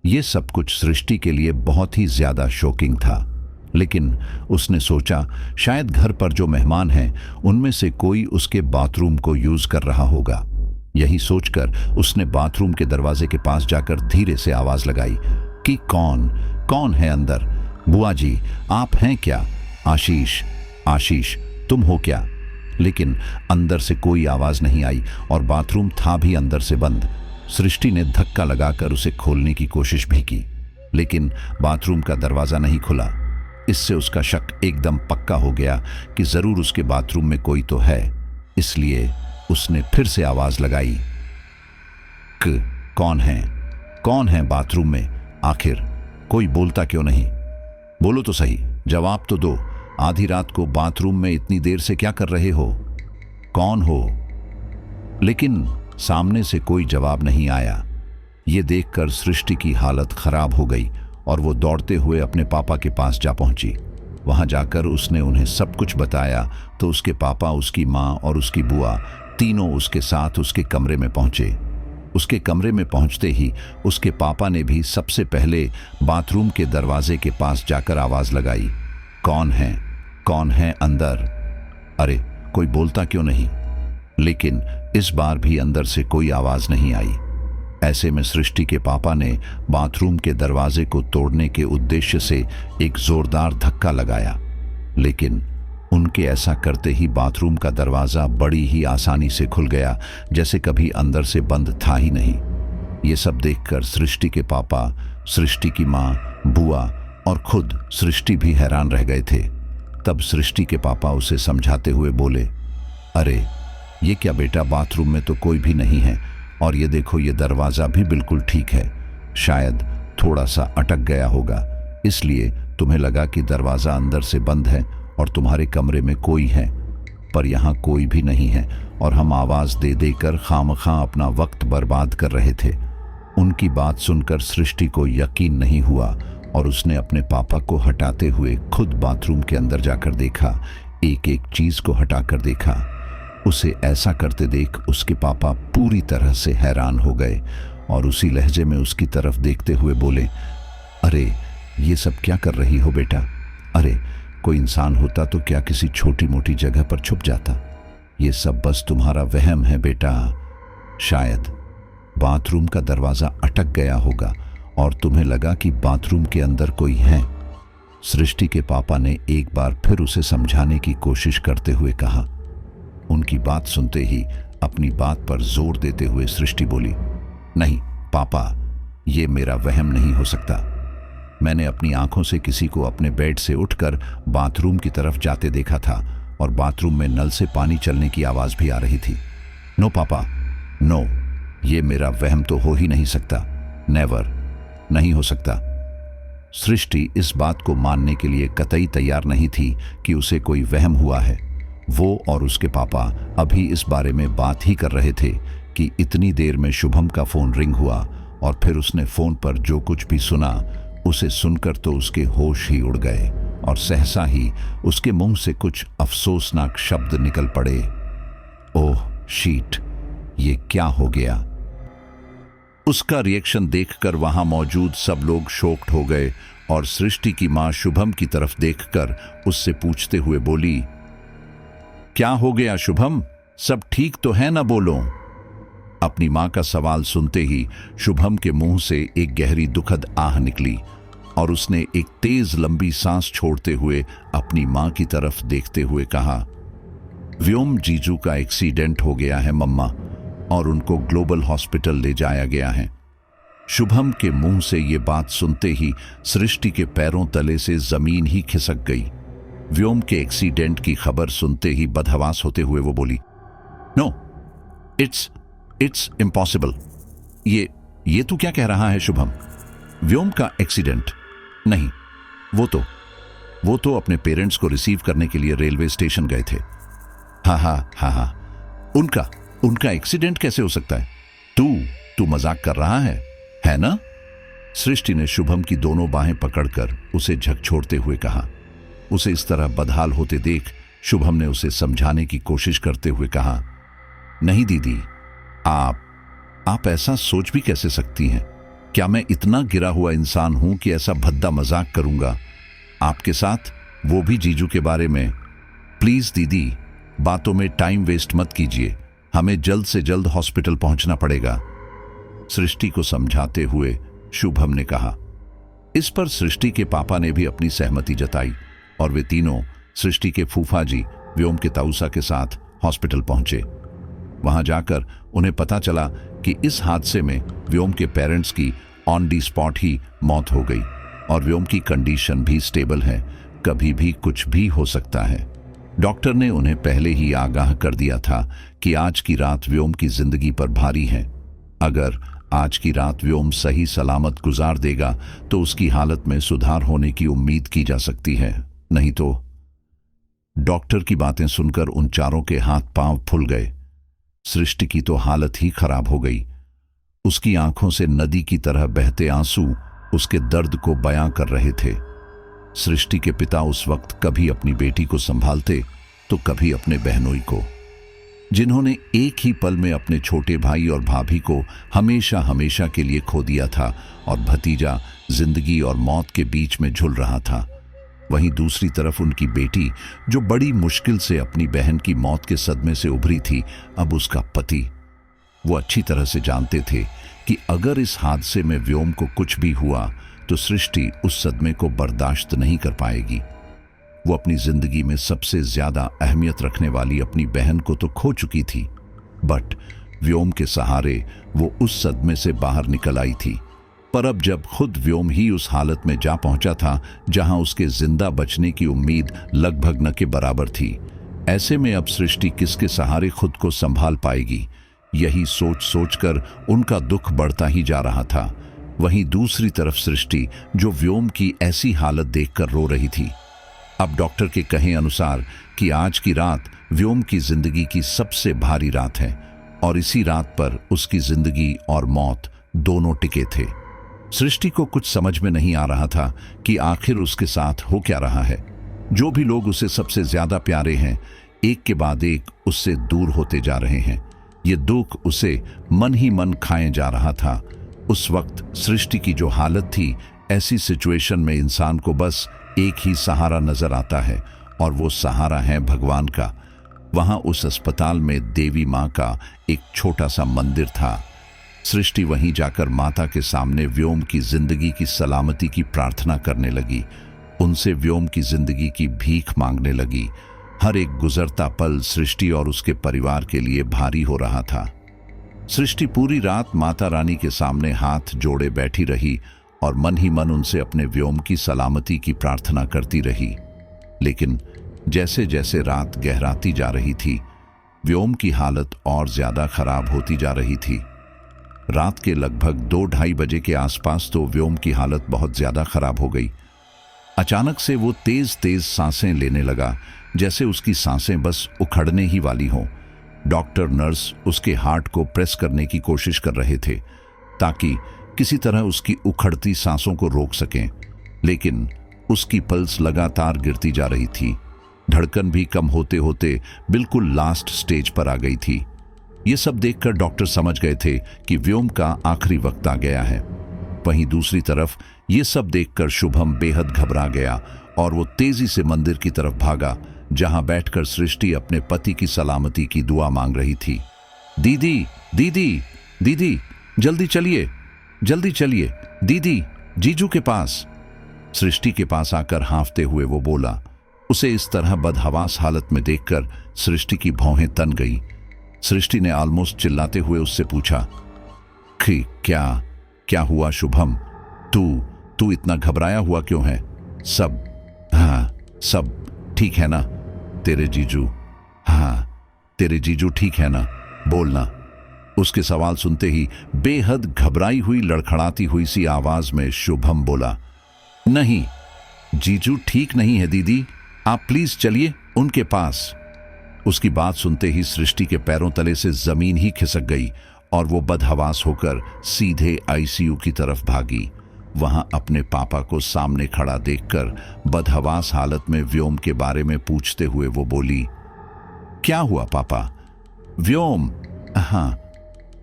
ये सब कुछ सृष्टि के लिए बहुत ही ज्यादा शॉकिंग था, लेकिन उसने सोचा शायद घर पर जो मेहमान हैं उनमें से कोई उसके बाथरूम को यूज कर रहा होगा। यही सोचकर उसने बाथरूम के दरवाजे के पास जाकर धीरे से आवाज लगाई कि कौन है अंदर? बुआ जी, आप हैं क्या? आशीष, तुम हो क्या? लेकिन अंदर से कोई आवाज नहीं आई और बाथरूम था भी अंदर से बंद। सृष्टि ने धक्का लगाकर उसे खोलने की कोशिश भी की, लेकिन बाथरूम का दरवाजा नहीं खुला। इससे उसका शक एकदम पक्का हो गया कि जरूर उसके बाथरूम में कोई तो है। इसलिए उसने फिर से आवाज लगाई, कौन है बाथरूम में? आखिर कोई बोलता क्यों नहीं? बोलो तो सही, जवाब तो दो। आधी रात को बाथरूम में इतनी देर से क्या कर रहे हो? कौन हो? लेकिन सामने से कोई जवाब नहीं आया। ये देखकर सृष्टि की हालत खराब हो गई और वो दौड़ते हुए अपने पापा के पास जा पहुंची। वहां जाकर उसने उन्हें सब कुछ बताया तो उसके पापा, उसकी माँ और उसकी बुआ तीनों उसके साथ उसके कमरे में पहुंचे। उसके कमरे में पहुंचते ही उसके पापा ने भी सबसे पहले बाथरूम के दरवाजे के पास जाकर आवाज लगाई, कौन है अंदर? अरे कोई बोलता क्यों नहीं? लेकिन इस बार भी अंदर से कोई आवाज नहीं आई। ऐसे में सृष्टि के पापा ने बाथरूम के दरवाजे को तोड़ने के उद्देश्य से एक जोरदार धक्का लगाया, लेकिन उनके ऐसा करते ही बाथरूम का दरवाजा बड़ी ही आसानी से खुल गया, जैसे कभी अंदर से बंद था ही नहीं। ये सब देखकर सृष्टि के पापा, सृष्टि की माँ, बुआ और खुद सृष्टि भी हैरान रह गए थे। तब सृष्टि के पापा उसे समझाते हुए बोले, अरे ये क्या बेटा, बाथरूम में तो कोई भी नहीं है, और ये देखो ये दरवाज़ा भी बिल्कुल ठीक है। शायद थोड़ा सा अटक गया होगा, इसलिए तुम्हें लगा कि दरवाज़ा अंदर से बंद है और तुम्हारे कमरे में कोई है, पर यहाँ कोई भी नहीं है और हम आवाज़ दे देकर खामखा अपना वक्त बर्बाद कर रहे थे। उनकी बात सुनकर सृष्टि को यकीन नहीं हुआ और उसने अपने पापा को हटाते हुए खुद बाथरूम के अंदर जाकर देखा, एक एक चीज़ को हटाकर देखा। उसे ऐसा करते देख उसके पापा पूरी तरह से हैरान हो गए और उसी लहजे में उसकी तरफ देखते हुए बोले, अरे ये सब क्या कर रही हो बेटा? अरे कोई इंसान होता तो क्या किसी छोटी मोटी जगह पर छुप जाता? ये सब बस तुम्हारा वहम है बेटा। शायद बाथरूम का दरवाजा अटक गया होगा और तुम्हें लगा कि बाथरूम के अंदर कोई है। सृष्टि के पापा ने एक बार फिर उसे समझाने की कोशिश करते हुए कहा। उनकी बात सुनते ही अपनी बात पर जोर देते हुए सृष्टि बोली, नहीं पापा, ये मेरा वहम नहीं हो सकता। मैंने अपनी आंखों से किसी को अपने बेड से उठकर बाथरूम की तरफ जाते देखा था और बाथरूम में नल से पानी चलने की आवाज भी आ रही थी। नो पापा, नो, ये मेरा वहम तो हो ही नहीं सकता। नेवर, नहीं हो सकता। सृष्टि इस बात को मानने के लिए कतई तैयार नहीं थी कि उसे कोई वहम हुआ है। वो और उसके पापा अभी इस बारे में बात ही कर रहे थे कि इतनी देर में शुभम का फोन रिंग हुआ और फिर उसने फोन पर जो कुछ भी सुना उसे सुनकर तो उसके होश ही उड़ गए और सहसा ही उसके मुंह से कुछ अफसोसनाक शब्द निकल पड़े। ओह शीट, ये क्या हो गया? उसका रिएक्शन देखकर वहां मौजूद सब लोग शॉक्ड हो गए और सृष्टि की मां शुभम की तरफ देखकर उससे पूछते हुए बोली, क्या हो गया शुभम, सब ठीक तो है ना? बोलो। अपनी मां का सवाल सुनते ही शुभम के मुंह से एक गहरी दुखद आह निकली और उसने एक तेज लंबी सांस छोड़ते हुए अपनी मां की तरफ देखते हुए कहा, व्योम जीजू का एक्सीडेंट हो गया है मम्मा, और उनको ग्लोबल हॉस्पिटल ले जाया गया है। शुभम के मुंह से ये बात सुनते ही सृष्टि के पैरों तले से जमीन ही खिसक गई। व्योम के एक्सीडेंट की खबर सुनते ही बदहवास होते हुए वो बोली, नो, इट्स इम्पॉसिबल। ये तू क्या कह रहा है शुभम? व्योम का एक्सीडेंट? नहीं, वो तो अपने पेरेंट्स को रिसीव करने के लिए रेलवे स्टेशन गए थे। हाँ, उनका एक्सीडेंट कैसे हो सकता है? तू मजाक कर रहा है ना? सृष्टि ने शुभम की दोनों बाहें पकड़कर उसे झकझोरते हुए कहा। उसे इस तरह बदहाल होते देख शुभम ने उसे समझाने की कोशिश करते हुए कहा, नहीं दीदी, आप ऐसा सोच भी कैसे सकती हैं? क्या मैं इतना गिरा हुआ इंसान हूं कि ऐसा भद्दा मजाक करूंगा आपके साथ, वो भी जीजू के बारे में? प्लीज दीदी, बातों में टाइम वेस्ट मत कीजिए, हमें जल्द से जल्द हॉस्पिटल पहुंचना पड़ेगा, सृष्टि को समझाते हुए शुभम ने कहा। इस पर सृष्टि के पापा ने भी अपनी सहमति जताई और वे तीनों सृष्टि के फूफा जी व्योम के ताऊसा के साथ हॉस्पिटल पहुंचे। वहां जाकर उन्हें पता चला कि इस हादसे में व्योम के पेरेंट्स की ऑन दी स्पॉट ही मौत हो गई और व्योम की कंडीशन भी स्टेबल है, कभी भी कुछ भी हो सकता है। डॉक्टर ने उन्हें पहले ही आगाह कर दिया था कि आज की रात व्योम की जिंदगी पर भारी है। अगर आज की रात व्योम सही सलामत गुजार देगा तो उसकी हालत में सुधार होने की उम्मीद की जा सकती है, नहीं तो। डॉक्टर की बातें सुनकर उन चारों के हाथ पांव फूल गए। सृष्टि की तो हालत ही खराब हो गई। उसकी आंखों से नदी की तरह बहते आंसू उसके दर्द को बयां कर रहे थे। सृष्टि के पिता उस वक्त कभी अपनी बेटी को संभालते तो कभी अपने बहनोई को, जिन्होंने एक ही पल में अपने छोटे भाई और भाभी को हमेशा हमेशा के लिए खो दिया था और भतीजा जिंदगी और मौत के बीच में झुल रहा था। वहीं दूसरी तरफ उनकी बेटी, जो बड़ी मुश्किल से अपनी बहन की मौत के सदमे से उभरी थी, अब उसका पति। वो अच्छी तरह से जानते थे कि अगर इस हादसे में व्योम को कुछ भी हुआ तो सृष्टि उस सदमे को बर्दाश्त नहीं कर पाएगी। वो अपनी जिंदगी में सबसे ज्यादा अहमियत रखने वाली अपनी बहन को तो खो चुकी थी, बट व्योम के सहारे वो उस सदमे से बाहर निकल आई थी। पर अब जब खुद व्योम ही उस हालत में जा पहुंचा था जहां उसके जिंदा बचने की उम्मीद लगभग न के बराबर थी, ऐसे में अब सृष्टि किसके सहारे खुद को संभाल पाएगी? यही सोच सोचकर उनका दुख बढ़ता ही जा रहा था। वहीं दूसरी तरफ सृष्टि, जो व्योम की ऐसी हालत देखकर रो रही थी। अब डॉक्टर के कहे अनुसार कि आज की रात व्योम की जिंदगी की सबसे भारी रात है और इसी रात पर उसकी जिंदगी और मौत दोनों टिके थे। सृष्टि को कुछ समझ में नहीं आ रहा था कि आखिर उसके साथ हो क्या रहा है। जो भी लोग उसे सबसे ज्यादा प्यारे हैं, एक के बाद एक उससे दूर होते जा रहे हैं। ये दुख उसे मन ही मन खाए जा रहा था। उस वक्त सृष्टि की जो हालत थी, ऐसी सिचुएशन में इंसान को बस एक ही सहारा नजर आता है और वो सहारा है भगवान का। वहां उस अस्पताल में देवी मां का एक छोटा सा मंदिर था। सृष्टि वहीं जाकर माता के सामने व्योम की जिंदगी की सलामती की प्रार्थना करने लगी। उनसे व्योम की जिंदगी की भीख मांगने लगी। हर एक गुजरता पल सृष्टि और उसके परिवार के लिए भारी हो रहा था। सृष्टि पूरी रात माता रानी के सामने हाथ जोड़े बैठी रही और मन ही मन उनसे अपने व्योम की सलामती की प्रार्थना करती रही। लेकिन जैसे जैसे रात गहराती जा रही थी, व्योम की हालत और ज्यादा खराब होती जा रही थी। रात के लगभग 2-2:30 बजे के आसपास तो व्योम की हालत बहुत ज्यादा खराब हो गई। अचानक से वो तेज तेज सांसें लेने लगा, जैसे उसकी सांसें बस उखड़ने ही वाली हों। डॉक्टर नर्स उसके हार्ट को प्रेस करने की कोशिश कर रहे थे ताकि किसी तरह उसकी उखड़ती सांसों को रोक सकें, लेकिन उसकी पल्स लगातार गिरती जा रही थी। धड़कन भी कम होते होते बिल्कुल लास्ट स्टेज पर आ गई थी। ये सब देखकर डॉक्टर समझ गए थे कि व्योम का आखिरी वक्त आ गया है। वहीं दूसरी तरफ ये सब देखकर शुभम बेहद घबरा गया और वो तेजी से मंदिर की तरफ भागा, जहां बैठकर सृष्टि अपने पति की सलामती की दुआ मांग रही थी। दीदी दीदी दीदी, जल्दी चलिए, जल्दी चलिए, दीदी जीजू के पास। सृष्टि के पास आकर हांफते हुए वो बोला। उसे इस तरह बदहवास हालत में देखकर सृष्टि की भौहें तन गई। सृष्टि ने ऑलमोस्ट चिल्लाते हुए उससे पूछा कि क्या हुआ शुभम? तू इतना घबराया हुआ क्यों है? सब ठीक है ना? तेरे जीजू ठीक है ना? बोलना। उसके सवाल सुनते ही बेहद घबराई हुई लड़खड़ाती हुई सी आवाज में शुभम बोला, नहीं, जीजू ठीक नहीं है दीदी, आप प्लीज चलिए उनके पास। उसकी बात सुनते ही सृष्टि के पैरों तले से जमीन ही खिसक गई और वो बदहवास होकर सीधे आईसीयू की तरफ भागी। वहां अपने पापा को सामने खड़ा देखकर बदहवास हालत में व्योम के बारे में पूछते हुए वो बोली, क्या हुआ पापा? व्योम? हाँ,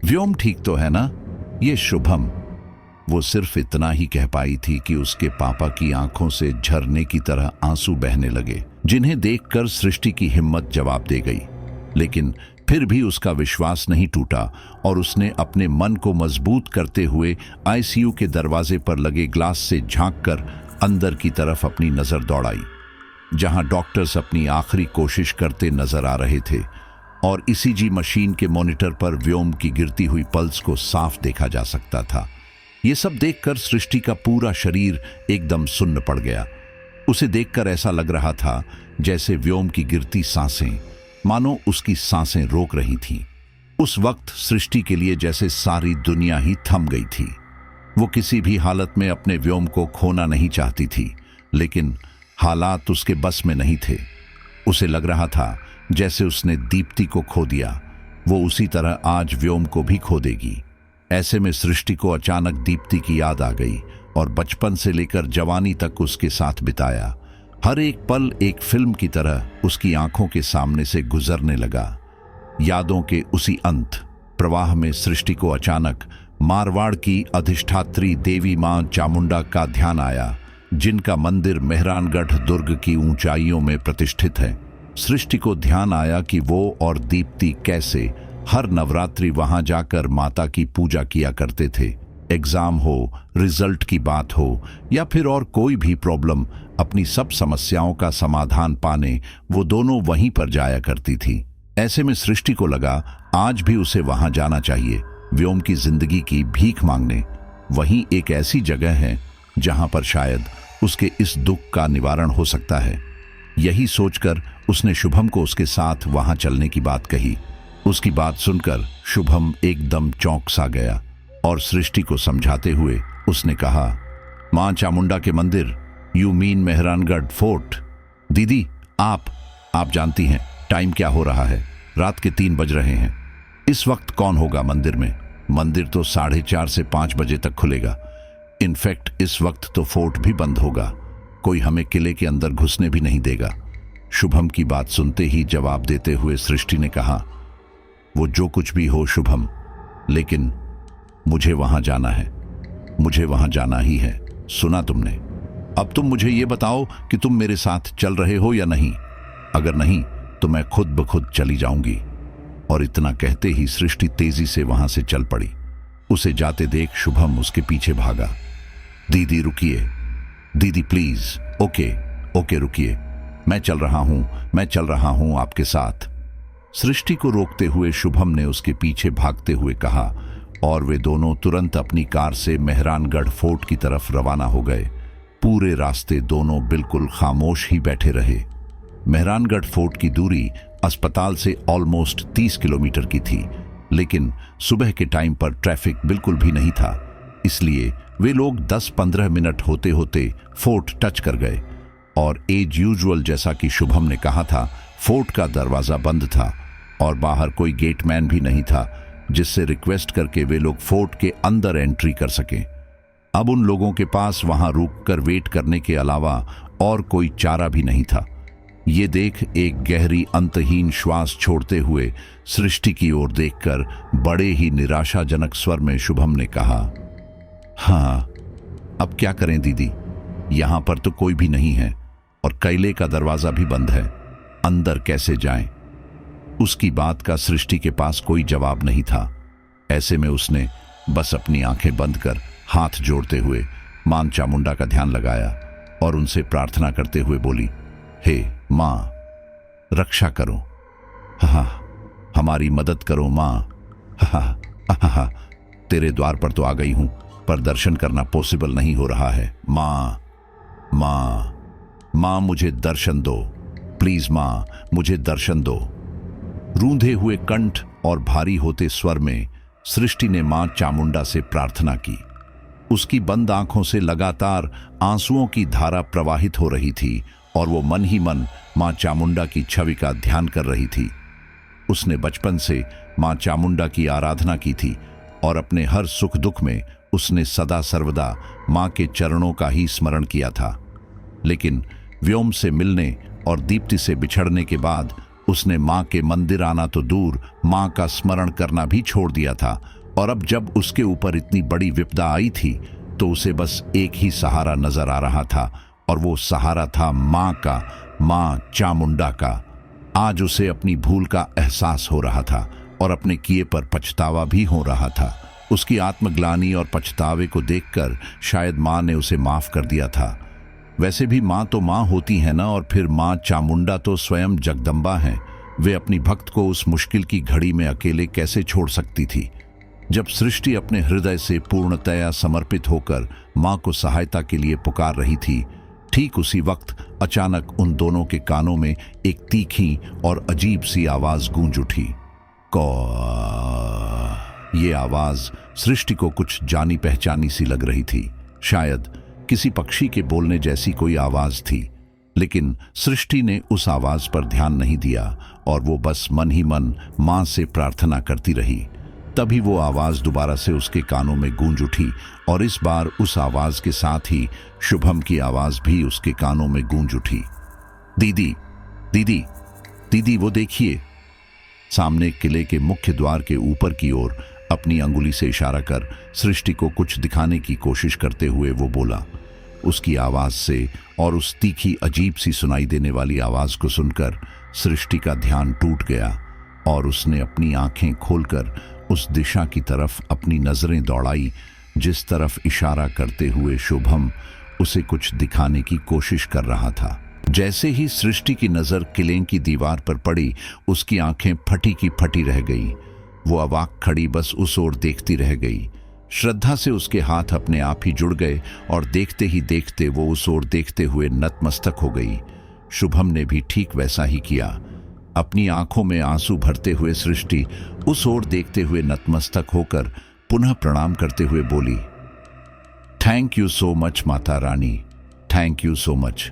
व्योम ठीक तो है ना? ये शुभम। वो सिर्फ इतना ही कह पाई थी कि उसके पापा की आंखों से झरने की तरह आंसू बहने लगे, जिन्हें देखकर सृष्टि की हिम्मत जवाब दे गई। लेकिन फिर भी उसका विश्वास नहीं टूटा और उसने अपने मन को मजबूत करते हुए आईसीयू के दरवाजे पर लगे ग्लास से झांककर अंदर की तरफ अपनी नजर दौड़ाई, जहां डॉक्टर्स अपनी आखिरी कोशिश करते नजर आ रहे थे और ईसीजी मशीन के मॉनिटर पर व्योम की गिरती हुई पल्स को साफ देखा जा सकता था। ये सब देखकर सृष्टि का पूरा शरीर एकदम सुन्न पड़ गया। उसे देखकर ऐसा लग रहा था जैसे व्योम की गिरती सांसें मानो उसकी सांसें रोक रही थीं। उस वक्त सृष्टि के लिए जैसे सारी दुनिया ही थम गई थी। वो किसी भी हालत में अपने व्योम को खोना नहीं चाहती थी, लेकिन हालात उसके बस में नहीं थे। उसे लग रहा था जैसे उसने दीप्ति को खो दिया, वो उसी तरह आज व्योम को भी खो देगी। ऐसे में सृष्टि को अचानक दीप्ति की याद आ गई और बचपन से लेकर जवानी तक उसके साथ बिताया हर एक पल एक फिल्म की तरह उसकी आंखों के सामने से गुजरने लगा। यादों के उसी अंत प्रवाह में सृष्टि को अचानक मारवाड़ की अधिष्ठात्री देवी मां चामुंडा का ध्यान आया, जिनका मंदिर मेहरानगढ़ दुर्ग की ऊंचाइयों में प्रतिष्ठित है। सृष्टि को ध्यान आया कि वो और दीप्ति कैसे हर नवरात्रि वहां जाकर माता की पूजा किया करते थे। एग्जाम हो, रिजल्ट की बात हो या फिर और कोई भी प्रॉब्लम, अपनी सब समस्याओं का समाधान पाने वो दोनों वहीं पर जाया करती थी। ऐसे में सृष्टि को लगा आज भी उसे वहां जाना चाहिए, व्योम की जिंदगी की भीख मांगने। वहीं एक ऐसी जगह है जहां पर शायद उसके इस दुख का निवारण हो सकता है। यही सोचकर उसने शुभम को उसके साथ वहां चलने की बात कही। उसकी बात सुनकर शुभम एकदम चौंक सा गया और सृष्टि को समझाते हुए उसने कहा, मां चामुंडा के मंदिर, यू मीन मेहरानगढ़ फोर्ट। दीदी, आप जानती हैं टाइम क्या हो रहा है, रात के 3 बज रहे हैं। इस वक्त कौन होगा मंदिर में? मंदिर तो 4:30 से 5 बजे तक खुलेगा। इनफैक्ट इस वक्त तो फोर्ट भी बंद होगा, कोई हमें किले के अंदर घुसने भी नहीं देगा। शुभम की बात सुनते ही जवाब देते हुए सृष्टि ने कहा, वो जो कुछ भी हो शुभम, लेकिन मुझे वहां जाना है, मुझे वहां जाना ही है। सुना तुमने? अब तुम मुझे ये बताओ कि तुम मेरे साथ चल रहे हो या नहीं। अगर नहीं तो मैं खुद ब खुद चली जाऊंगी। और इतना कहते ही सृष्टि तेजी से वहां से चल पड़ी। उसे जाते देख शुभम उसके पीछे भागा। दीदी रुकिए, दीदी प्लीज, ओके रुकिए, मैं चल रहा हूं आपके साथ। सृष्टि को रोकते हुए शुभम ने उसके पीछे भागते हुए कहा और वे दोनों तुरंत अपनी कार से मेहरानगढ़ फोर्ट की तरफ रवाना हो गए। पूरे रास्ते दोनों बिल्कुल खामोश ही बैठे रहे। मेहरानगढ़ फोर्ट की दूरी अस्पताल से ऑलमोस्ट 30 किलोमीटर की थी, लेकिन सुबह के टाइम पर ट्रैफिक बिल्कुल भी नहीं था, इसलिए वे लोग 10-15 मिनट होते होते फोर्ट टच कर गए। और एज यूजुअल, जैसा कि शुभम ने कहा था, फोर्ट का दरवाजा बंद था और बाहर कोई गेटमैन भी नहीं था जिससे रिक्वेस्ट करके वे लोग फोर्ट के अंदर एंट्री कर सकें। अब उन लोगों के पास वहां रुककर वेट करने के अलावा और कोई चारा भी नहीं था। ये देख एक गहरी अंतहीन श्वास छोड़ते हुए सृष्टि की ओर देखकर बड़े ही निराशाजनक स्वर में शुभम ने कहा, हाँ अब क्या करें दीदी, यहां पर तो कोई भी नहीं है और किले का दरवाजा भी बंद है, अंदर कैसे जाएं? उसकी बात का सृष्टि के पास कोई जवाब नहीं था। ऐसे में उसने बस अपनी आंखें बंद कर हाथ जोड़ते हुए मां चामुंडा का ध्यान लगाया और उनसे प्रार्थना करते हुए बोली, हे मां, रक्षा करो, हा हमारी मदद करो मां, हा तेरे द्वार पर तो आ गई हूं, पर दर्शन करना पॉसिबल नहीं हो रहा है। मां मुझे दर्शन दो, प्लीज मां, मुझे दर्शन दो। रूंधे हुए कंठ और भारी होते स्वर में सृष्टि ने मां चामुंडा से प्रार्थना की। उसकी बंद आंखों से लगातार आंसुओं की धारा प्रवाहित हो रही थी और वो मन ही मन मां चामुंडा की छवि का ध्यान कर रही थी। उसने बचपन से मां चामुंडा की आराधना की थी और अपने हर सुख दुख में उसने सदा सर्वदा मां के चरणों का ही स्मरण किया था। लेकिन व्योम से मिलने और दीप्ति से बिछड़ने के बाद उसने मां के मंदिर आना तो दूर, मां का स्मरण करना भी छोड़ दिया था। और अब जब उसके ऊपर इतनी बड़ी विपदा आई थी तो उसे बस एक ही सहारा नजर आ रहा था और वो सहारा था मां का, मां चामुंडा का। आज उसे अपनी भूल का एहसास हो रहा था और अपने किए पर पछतावा भी हो रहा था। उसकी आत्मग्लानि और पछतावे को देखकर शायद मां ने उसे माफ कर दिया था। वैसे भी मां तो मां होती है ना, और फिर मां चामुंडा तो स्वयं जगदम्बा हैं। वे अपनी भक्त को उस मुश्किल की घड़ी में अकेले कैसे छोड़ सकती थी। जब सृष्टि अपने हृदय से पूर्णतया समर्पित होकर मां को सहायता के लिए पुकार रही थी, ठीक उसी वक्त अचानक उन दोनों के कानों में एक तीखी और अजीब सी आवाज गूंज उठी। कौ। ये आवाज सृष्टि को कुछ जानी पहचानी सी लग रही थी। शायद किसी पक्षी के बोलने जैसी कोई आवाज थी, लेकिन सृष्टि ने उस आवाज पर ध्यान नहीं दिया और वो बस मन ही मन मां से प्रार्थना करती रही। तभी वो आवाज दोबारा से उसके कानों में गूंज उठी और इस बार उस आवाज के साथ ही शुभम की आवाज भी उसके कानों में गूंज उठी। दीदी, दीदी, दीदी, वो देखिए। सामने किले के मुख्य द्वार के ऊपर की ओर अपनी अंगुली से इशारा कर सृष्टि को कुछ दिखाने की कोशिश करते हुए वो बोला। उसकी आवाज से और उस तीखी अजीब सी सुनाई देने वाली आवाज को सुनकर सृष्टि का ध्यान टूट गया। और उसने अपनी आंखें खोलकर उस दिशा की तरफ अपनी नजरें दौड़ाई जिस तरफ इशारा करते हुए शुभम उसे कुछ दिखाने की कोशिश कर रहा था। जैसे ही सृष्टि की नजर किले की दीवार पर पड़ी, उसकी आंखें फटी की फटी रह गई। वो अवाक खड़ी बस उस ओर देखती रह गई। श्रद्धा से उसके हाथ अपने आप ही जुड़ गए और देखते ही देखते वो उस ओर देखते हुए नतमस्तक हो गई। शुभम ने भी ठीक वैसा ही किया। अपनी आंखों में आंसू भरते हुए सृष्टि उस ओर देखते हुए नतमस्तक होकर पुनः प्रणाम करते हुए बोली, thank you so much Mata Rani, thank you so much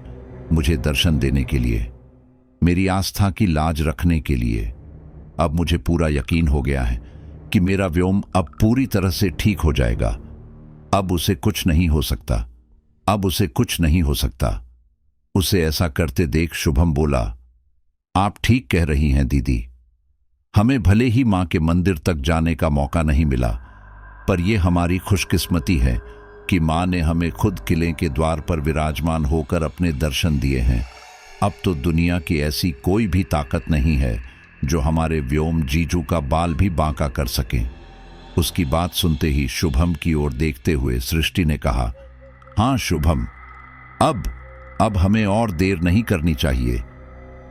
मुझे दर्शन देने के लिए, मेरी आस्था की लाज रखने के लिए। अब मुझे पूरा यकीन हो गया है कि मेरा व्योम अब पूरी तरह से ठीक हो जाएगा। अब उसे कुछ नहीं हो सकता, अब उसे कुछ नहीं हो सकता। उसे ऐसा करते देख शुभम बोला, आप ठीक कह रही हैं दीदी, हमें भले ही मां के मंदिर तक जाने का मौका नहीं मिला, पर यह हमारी खुशकिस्मती है कि मां ने हमें खुद किले के द्वार पर विराजमान होकर अपने दर्शन दिए हैं। अब तो दुनिया की ऐसी कोई भी ताकत नहीं है जो हमारे व्योम जीजू का बाल भी बांका कर सके। उसकी बात सुनते ही शुभम की ओर देखते हुए सृष्टि ने कहा, हाँ शुभम, अब हमें और देर नहीं करनी चाहिए।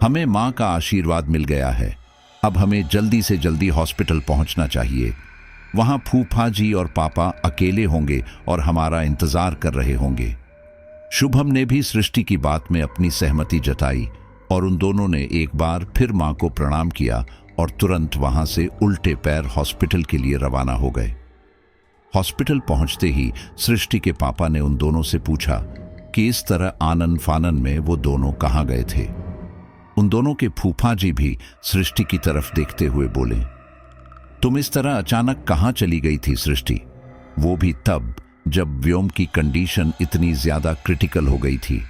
हमें मां का आशीर्वाद मिल गया है, अब हमें जल्दी से जल्दी हॉस्पिटल पहुंचना चाहिए। वहां फूफा जी और पापा अकेले होंगे और हमारा इंतजार कर रहे होंगे। शुभम ने भी सृष्टि की बात में अपनी सहमति जताई और उन दोनों ने एक बार फिर मां को प्रणाम किया और तुरंत वहां से उल्टे पैर हॉस्पिटल के लिए रवाना हो गए। हॉस्पिटल पहुंचते ही सृष्टि के पापा ने उन दोनों से पूछा कि इस तरह आनन फानन में वो दोनों कहां गए थे। उन दोनों के फूफा जी भी सृष्टि की तरफ देखते हुए बोले, तुम इस तरह अचानक कहां चली गई थी सृष्टि? वो भी तब जब व्योम की कंडीशन इतनी ज्यादा क्रिटिकल हो गई थी।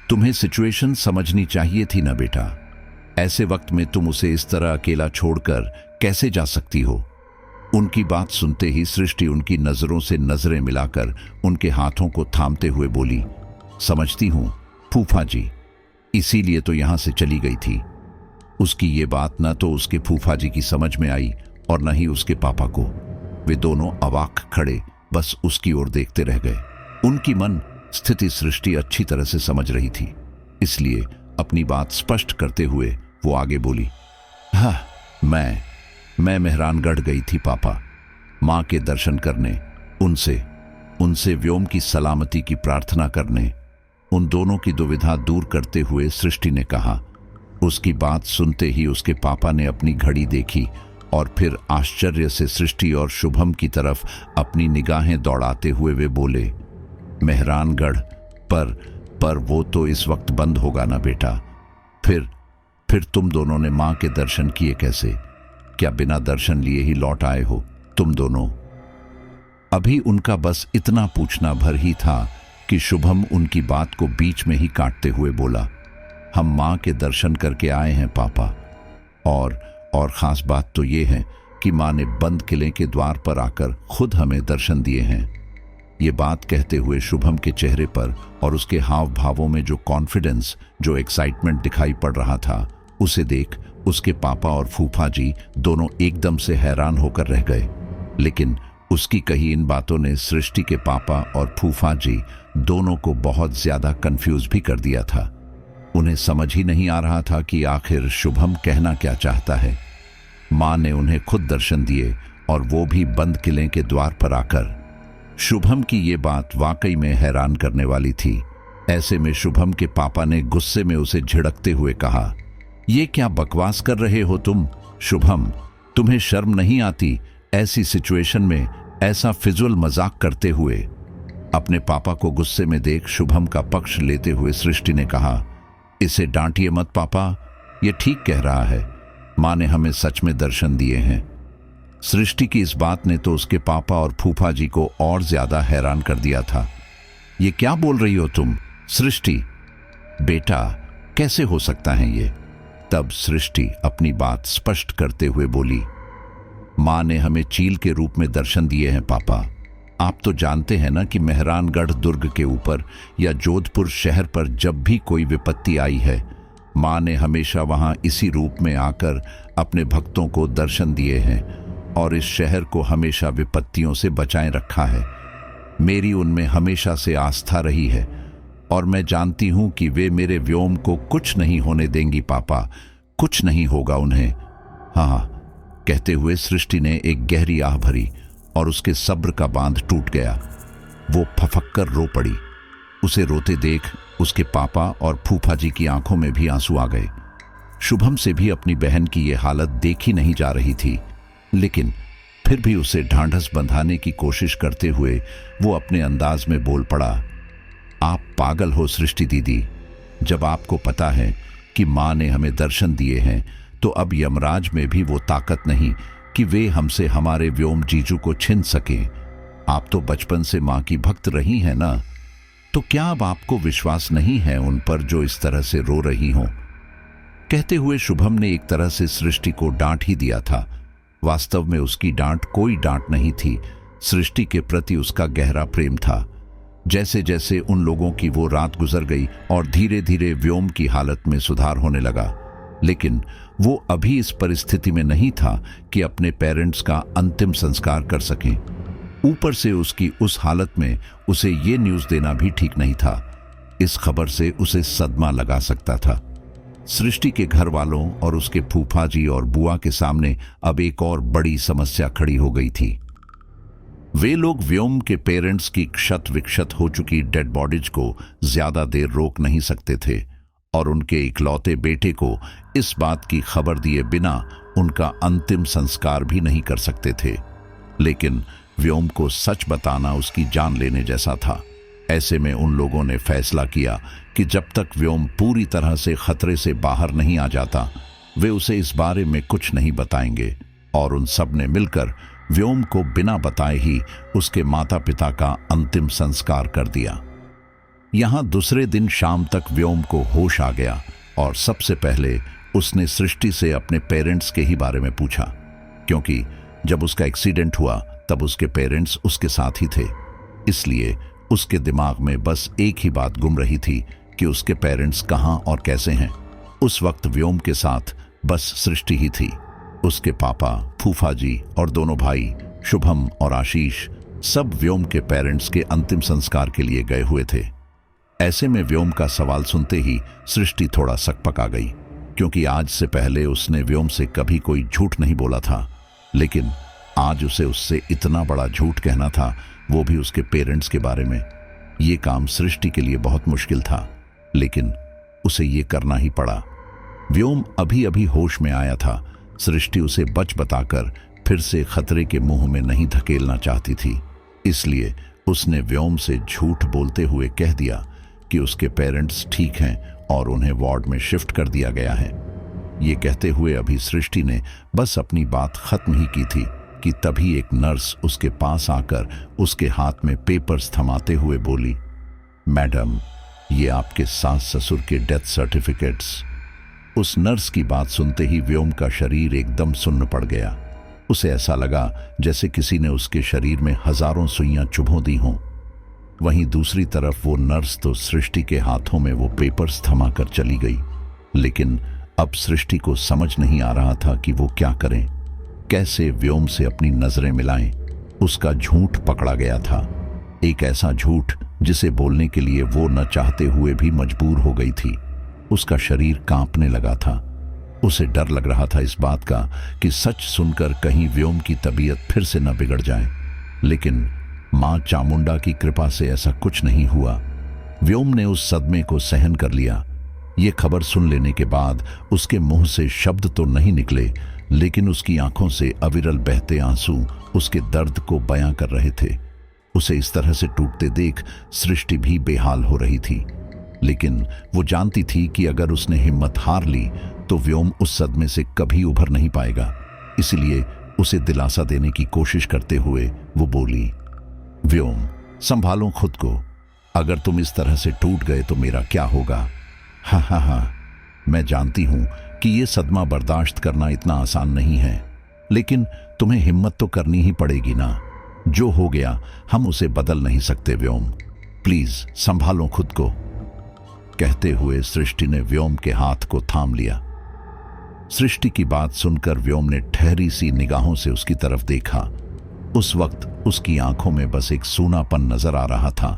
तुम्हें सिचुएशन समझनी चाहिए थी ना बेटा। ऐसे वक्त में तुम उसे इस तरह अकेला छोड़कर कैसे जा सकती हो? उनकी बात सुनते ही सृष्टि उनकी नजरों से नजरें मिलाकर उनके हाथों को थामते हुए बोली, समझती हूं फूफा जी, इसीलिए तो यहां से चली गई थी। उसकी ये बात न तो उसके फूफा जी की समझ में आई और न ही उसके पापा को। वे दोनों अवाक खड़े बस उसकी ओर देखते रह गए। उनकी मन स्थिति सृष्टि अच्छी तरह से समझ रही थी, इसलिए अपनी बात स्पष्ट करते हुए वो आगे बोली, हाँ, मैं मेहरानगढ़ गई थी पापा, मां के दर्शन करने, उनसे व्योम की सलामती की प्रार्थना करने। उन दोनों की दुविधा दूर करते हुए सृष्टि ने कहा। उसकी बात सुनते ही उसके पापा ने अपनी घड़ी देखी और फिर आश्चर्य से सृष्टि और शुभम की तरफ अपनी निगाहें दौड़ाते हुए वे बोले, मेहरानगढ़, पर वो तो इस वक्त बंद होगा ना बेटा। फिर तुम दोनों ने मां के दर्शन किए कैसे? क्या बिना दर्शन लिए ही लौट आए हो तुम दोनों? अभी उनका बस इतना पूछना भर ही था कि शुभम उनकी बात को बीच में ही काटते हुए बोला, हम मां के दर्शन करके आए हैं पापा, और खास बात तो ये है कि मां ने बंद किले के द्वार पर आकर खुद हमें दर्शन दिए हैं। ये बात कहते हुए शुभम के चेहरे पर और उसके हाव भावों में जो कॉन्फिडेंस, जो एक्साइटमेंट दिखाई पड़ रहा था, उसे देख उसके पापा और फूफा जी दोनों एकदम से हैरान होकर रह गए। लेकिन उसकी कही इन बातों ने सृष्टि के पापा और फूफा जी दोनों को बहुत ज्यादा कंफ्यूज भी कर दिया था। उन्हें समझ ही नहीं आ रहा था कि आखिर शुभम कहना क्या चाहता है। मां ने उन्हें खुद दर्शन दिए और वो भी बंद किले के द्वार पर आकर। शुभम की ये बात वाकई में हैरान करने वाली थी। ऐसे में शुभम के पापा ने गुस्से में उसे झिड़कते हुए कहा, ये क्या बकवास कर रहे हो तुम शुभम? तुम्हें शर्म नहीं आती ऐसी सिचुएशन में ऐसा फिजूल मजाक करते हुए? अपने पापा को गुस्से में देख शुभम का पक्ष लेते हुए सृष्टि ने कहा, इसे डांटिए मत पापा, ये ठीक कह रहा है, मां ने हमें सच में दर्शन दिए हैं। सृष्टि की इस बात ने तो उसके पापा और फूफा जी को और ज्यादा हैरान कर दिया था। ये क्या बोल रही हो तुम सृष्टि? बेटा, कैसे हो सकता है ये? तब सृष्टि अपनी बात स्पष्ट करते हुए बोली, मां ने हमें चील के रूप में दर्शन दिए हैं पापा। आप तो जानते हैं ना कि मेहरानगढ़ दुर्ग के ऊपर या जोधपुर शहर पर जब भी कोई विपत्ति आई है, मां ने हमेशा वहां इसी रूप में आकर अपने भक्तों को दर्शन दिए हैं और इस शहर को हमेशा विपत्तियों से बचाए रखा है। मेरी उनमें हमेशा से आस्था रही है और मैं जानती हूं कि वे मेरे व्योम को कुछ नहीं होने देंगी पापा, कुछ नहीं होगा उन्हें। हाँ, कहते हुए सृष्टि ने एक गहरी आह भरी और उसके सब्र का बांध टूट गया। वो फफक रो पड़ी। उसे रोते देख उसके पापा और फूफा जी की आंखों में भी आंसू आ गए। शुभम से भी अपनी बहन की ये हालत देखी नहीं जा रही थी, लेकिन फिर भी उसे ढांढस बंधाने की कोशिश करते हुए वो अपने अंदाज में बोल पड़ा, आप पागल हो सृष्टि दीदी। जब आपको पता है कि माँ ने हमें दर्शन दिए हैं तो अब यमराज में भी वो ताकत नहीं कि वे हमसे हमारे व्योम जीजू को छीन सकें। आप तो बचपन से माँ की भक्त रही हैं ना, तो क्या अब आपको विश्वास नहीं है उन पर जो इस तरह से रो रही हों? कहते हुए शुभम ने एक तरह से सृष्टि को डांट ही दिया था। वास्तव में उसकी डांट कोई डांट नहीं थी, सृष्टि के प्रति उसका गहरा प्रेम था। जैसे जैसे उन लोगों की वो रात गुजर गई और धीरे धीरे व्योम की हालत में सुधार होने लगा, लेकिन वो अभी इस परिस्थिति में नहीं था कि अपने पेरेंट्स का अंतिम संस्कार कर सकें। ऊपर से उसकी उस हालत में उसे ये न्यूज़ देना भी ठीक नहीं था। इस खबर से उसे सदमा लगा सकता था। सृष्टि के घर वालों और उसके फूफा जी और बुआ के सामने अब एक और बड़ी समस्या खड़ी हो गई थी। वे लोग व्योम के पेरेंट्स की क्षत विक्षत हो चुकी डेड बॉडीज को ज्यादा देर रोक नहीं सकते थे और उनके इकलौते बेटे को इस बात की खबर दिए बिना उनका अंतिम संस्कार भी नहीं कर सकते थे। लेकिन व्योम को सच बताना उसकी जान लेने जैसा था। ऐसे में उन लोगों ने फैसला किया कि जब तक व्योम पूरी तरह से खतरे से बाहर नहीं आ जाता, वे उसे इस बारे में कुछ नहीं बताएंगे और उन सब ने मिलकर व्योम को बिना बताए ही उसके माता पिता का अंतिम संस्कार कर दिया। यहां दूसरे दिन शाम तक व्योम को होश आ गया और सबसे पहले उसने सृष्टि से अपने पेरेंट्स के ही बारे में पूछा, क्योंकि जब उसका एक्सीडेंट हुआ तब उसके पेरेंट्स उसके साथ ही थे। इसलिए उसके दिमाग में बस एक ही बात घूम रही थी कि उसके पेरेंट्स कहाँ और कैसे हैं। उस वक्त व्योम के साथ बस सृष्टि ही थी। उसके पापा, फूफा जी और दोनों भाई शुभम और आशीष सब व्योम के पेरेंट्स के अंतिम संस्कार के लिए गए हुए थे। ऐसे में व्योम का सवाल सुनते ही सृष्टि थोड़ा सकपक आ गई, क्योंकि आज से पहले उसने व्योम से कभी कोई झूठ नहीं बोला था, लेकिन आज उसे उससे इतना बड़ा झूठ कहना था, वो भी उसके पेरेंट्स के बारे में। ये काम सृष्टि के लिए बहुत मुश्किल था, लेकिन उसे ये करना ही पड़ा। व्योम अभी अभी होश में आया था। सृष्टि उसे बच बताकर फिर से खतरे के मुंह में नहीं धकेलना चाहती थी, इसलिए उसने व्योम से झूठ बोलते हुए कह दिया कि उसके पेरेंट्स ठीक हैं और उन्हें वार्ड में शिफ्ट कर दिया गया है। ये कहते हुए अभी सृष्टि ने बस अपनी बात खत्म ही की थी कि तभी एक नर्स उसके पास आकर उसके हाथ में पेपर्स थमाते हुए बोली, मैडम, ये आपके सास ससुर के डेथ सर्टिफिकेट्स। उस नर्स की बात सुनते ही व्योम का शरीर एकदम सुन्न पड़ गया। उसे ऐसा लगा जैसे किसी ने उसके शरीर में हजारों सुइयां चुभो दी हों। वहीं दूसरी तरफ वो नर्स तो सृष्टि के हाथों में वो पेपर्स थमाकर चली गई, लेकिन अब सृष्टि को समझ नहीं आ रहा था कि वो क्या करें, कैसे व्योम से अपनी नजरें मिलाएं। उसका झूठ पकड़ा गया था, एक ऐसा झूठ जिसे बोलने के लिए वो न चाहते हुए भी मजबूर हो गई थी। उसका शरीर कांपने लगा था। उसे डर लग रहा था इस बात का कि सच सुनकर कहीं व्योम की तबीयत फिर से न बिगड़ जाए, लेकिन मां चामुंडा की कृपा से ऐसा कुछ नहीं हुआ। व्योम ने उस सदमे को सहन कर लिया। ये खबर सुन लेने के बाद उसके मुंह से शब्द तो नहीं निकले, लेकिन उसकी आंखों से अविरल बहते आंसू उसके दर्द को बयां कर रहे थे। उसे इस तरह से टूटते देख सृष्टि भी बेहाल हो रही थी, लेकिन वो जानती थी कि अगर उसने हिम्मत हार ली तो व्योम उस सदमे से कभी उभर नहीं पाएगा। इसलिए उसे दिलासा देने की कोशिश करते हुए वो बोली, व्योम, संभालो खुद को। अगर तुम इस तरह से टूट गए तो मेरा क्या होगा? हाँ हाँ हाँ, मैं जानती हूं कि ये सदमा बर्दाश्त करना इतना आसान नहीं है, लेकिन तुम्हें हिम्मत तो करनी ही पड़ेगी ना। जो हो गया हम उसे बदल नहीं सकते व्योम, प्लीज संभालो खुद को। कहते हुए सृष्टि ने व्योम के हाथ को थाम लिया। सृष्टि की बात सुनकर व्योम ने ठहरी सी निगाहों से उसकी तरफ देखा। उस वक्त उसकी आंखों में बस एक सूनापन नजर आ रहा था।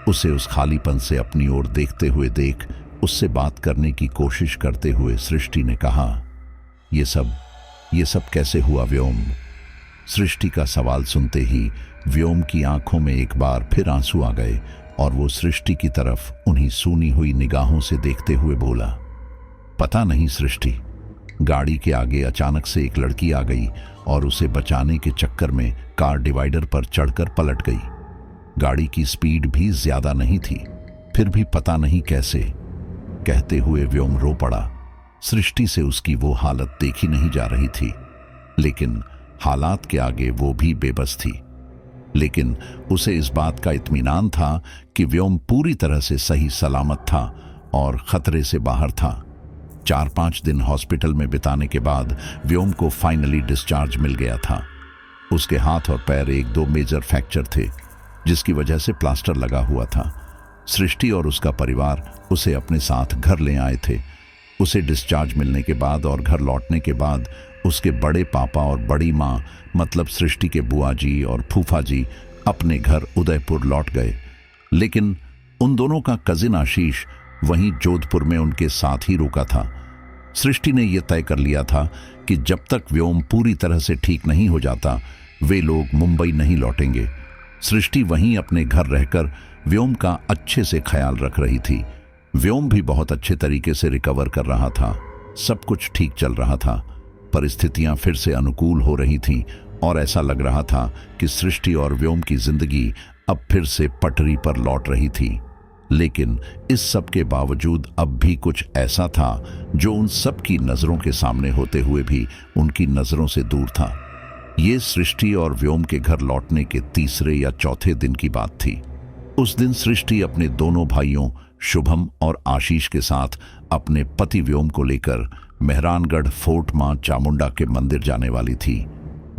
उसे उस खालीपन से अपनी ओर देखते हुए देख उससे बात करने की कोशिश करते हुए सृष्टि ने कहा, ये सब कैसे हुआ व्योम? सृष्टि का सवाल सुनते ही व्योम की आंखों में एक बार फिर आंसू आ गए और वो सृष्टि की तरफ उन्हीं सूनी हुई निगाहों से देखते हुए बोला, पता नहीं सृष्टि, गाड़ी के आगे अचानक से एक लड़की आ गई और उसे बचाने के चक्कर में कार डिवाइडर पर चढ़कर पलट गई। गाड़ी की स्पीड भी ज्यादा नहीं थी, फिर भी पता नहीं कैसे। कहते हुए व्योम रो पड़ा। सृष्टि से उसकी वो हालत देखी नहीं जा रही थी, लेकिन हालात के आगे वो भी बेबस थी। लेकिन उसे इस बात का इत्मीनान था कि व्योम पूरी तरह से सही सलामत था और खतरे से बाहर था। 4-5 दिन हॉस्पिटल में बिताने के बाद व्योम को फाइनली डिस्चार्ज मिल गया था। उसके हाथ और पैर 1-2 मेजर फ्रैक्चर थे, जिसकी वजह से प्लास्टर लगा हुआ था। सृष्टि और उसका परिवार उसे अपने साथ घर ले आए थे। उसे डिस्चार्ज मिलने के बाद और घर लौटने के बाद उसके बड़े पापा और बड़ी माँ, मतलब सृष्टि के बुआ जी और फूफा जी, अपने घर उदयपुर लौट गए। लेकिन उन दोनों का कजिन आशीष वहीं जोधपुर में उनके साथ ही रुका था। सृष्टि ने यह तय कर लिया था कि जब तक व्योम पूरी तरह से ठीक नहीं हो जाता, वे लोग मुंबई नहीं लौटेंगे। सृष्टि वहीं अपने घर रहकर व्योम का अच्छे से ख्याल रख रही थी। व्योम भी बहुत अच्छे तरीके से रिकवर कर रहा था। सब कुछ ठीक चल रहा था। परिस्थितियां फिर से अनुकूल हो रही थीं और ऐसा लग रहा था कि सृष्टि और व्योम की जिंदगी अब फिर से पटरी पर लौट रही थी। लेकिन इस सब के बावजूद अब भी कुछ ऐसा था जो उन सब की नजरों के सामने होते हुए भी उनकी नजरों से दूर था। ये सृष्टि और व्योम के घर लौटने के 3 या 4 दिन की बात थी। उस दिन सृष्टि अपने दोनों भाइयों शुभम और आशीष के साथ अपने पति व्योम को लेकर मेहरानगढ़ फोर्ट मां चामुंडा के मंदिर जाने वाली थी।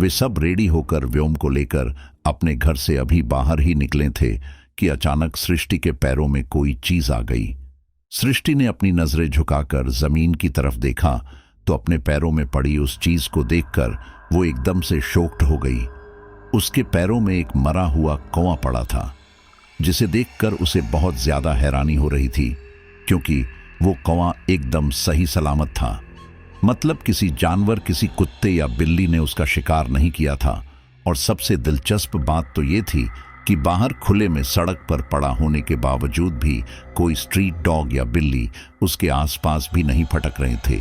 वे सब रेडी होकर व्योम को लेकर अपने घर से अभी बाहर ही निकले थे कि अचानक सृष्टि के पैरों में कोई चीज आ गई। सृष्टि ने अपनी नजरें झुकाकर जमीन की तरफ देखा तो अपने पैरों में पड़ी उस चीज को देखकर वो एकदम से शॉक्ड हो गई। उसके पैरों में एक मरा हुआ कौवा पड़ा था, जिसे देखकर उसे बहुत ज्यादा हैरानी हो रही थी, क्योंकि वो कौवा एकदम सही सलामत था। मतलब किसी जानवर, किसी कुत्ते या बिल्ली ने उसका शिकार नहीं किया था। और सबसे दिलचस्प बात तो ये थी कि बाहर खुले में सड़क पर पड़ा होने के बावजूद भी कोई स्ट्रीट डॉग या बिल्ली उसके आसपास भी नहीं फटक रहे थे।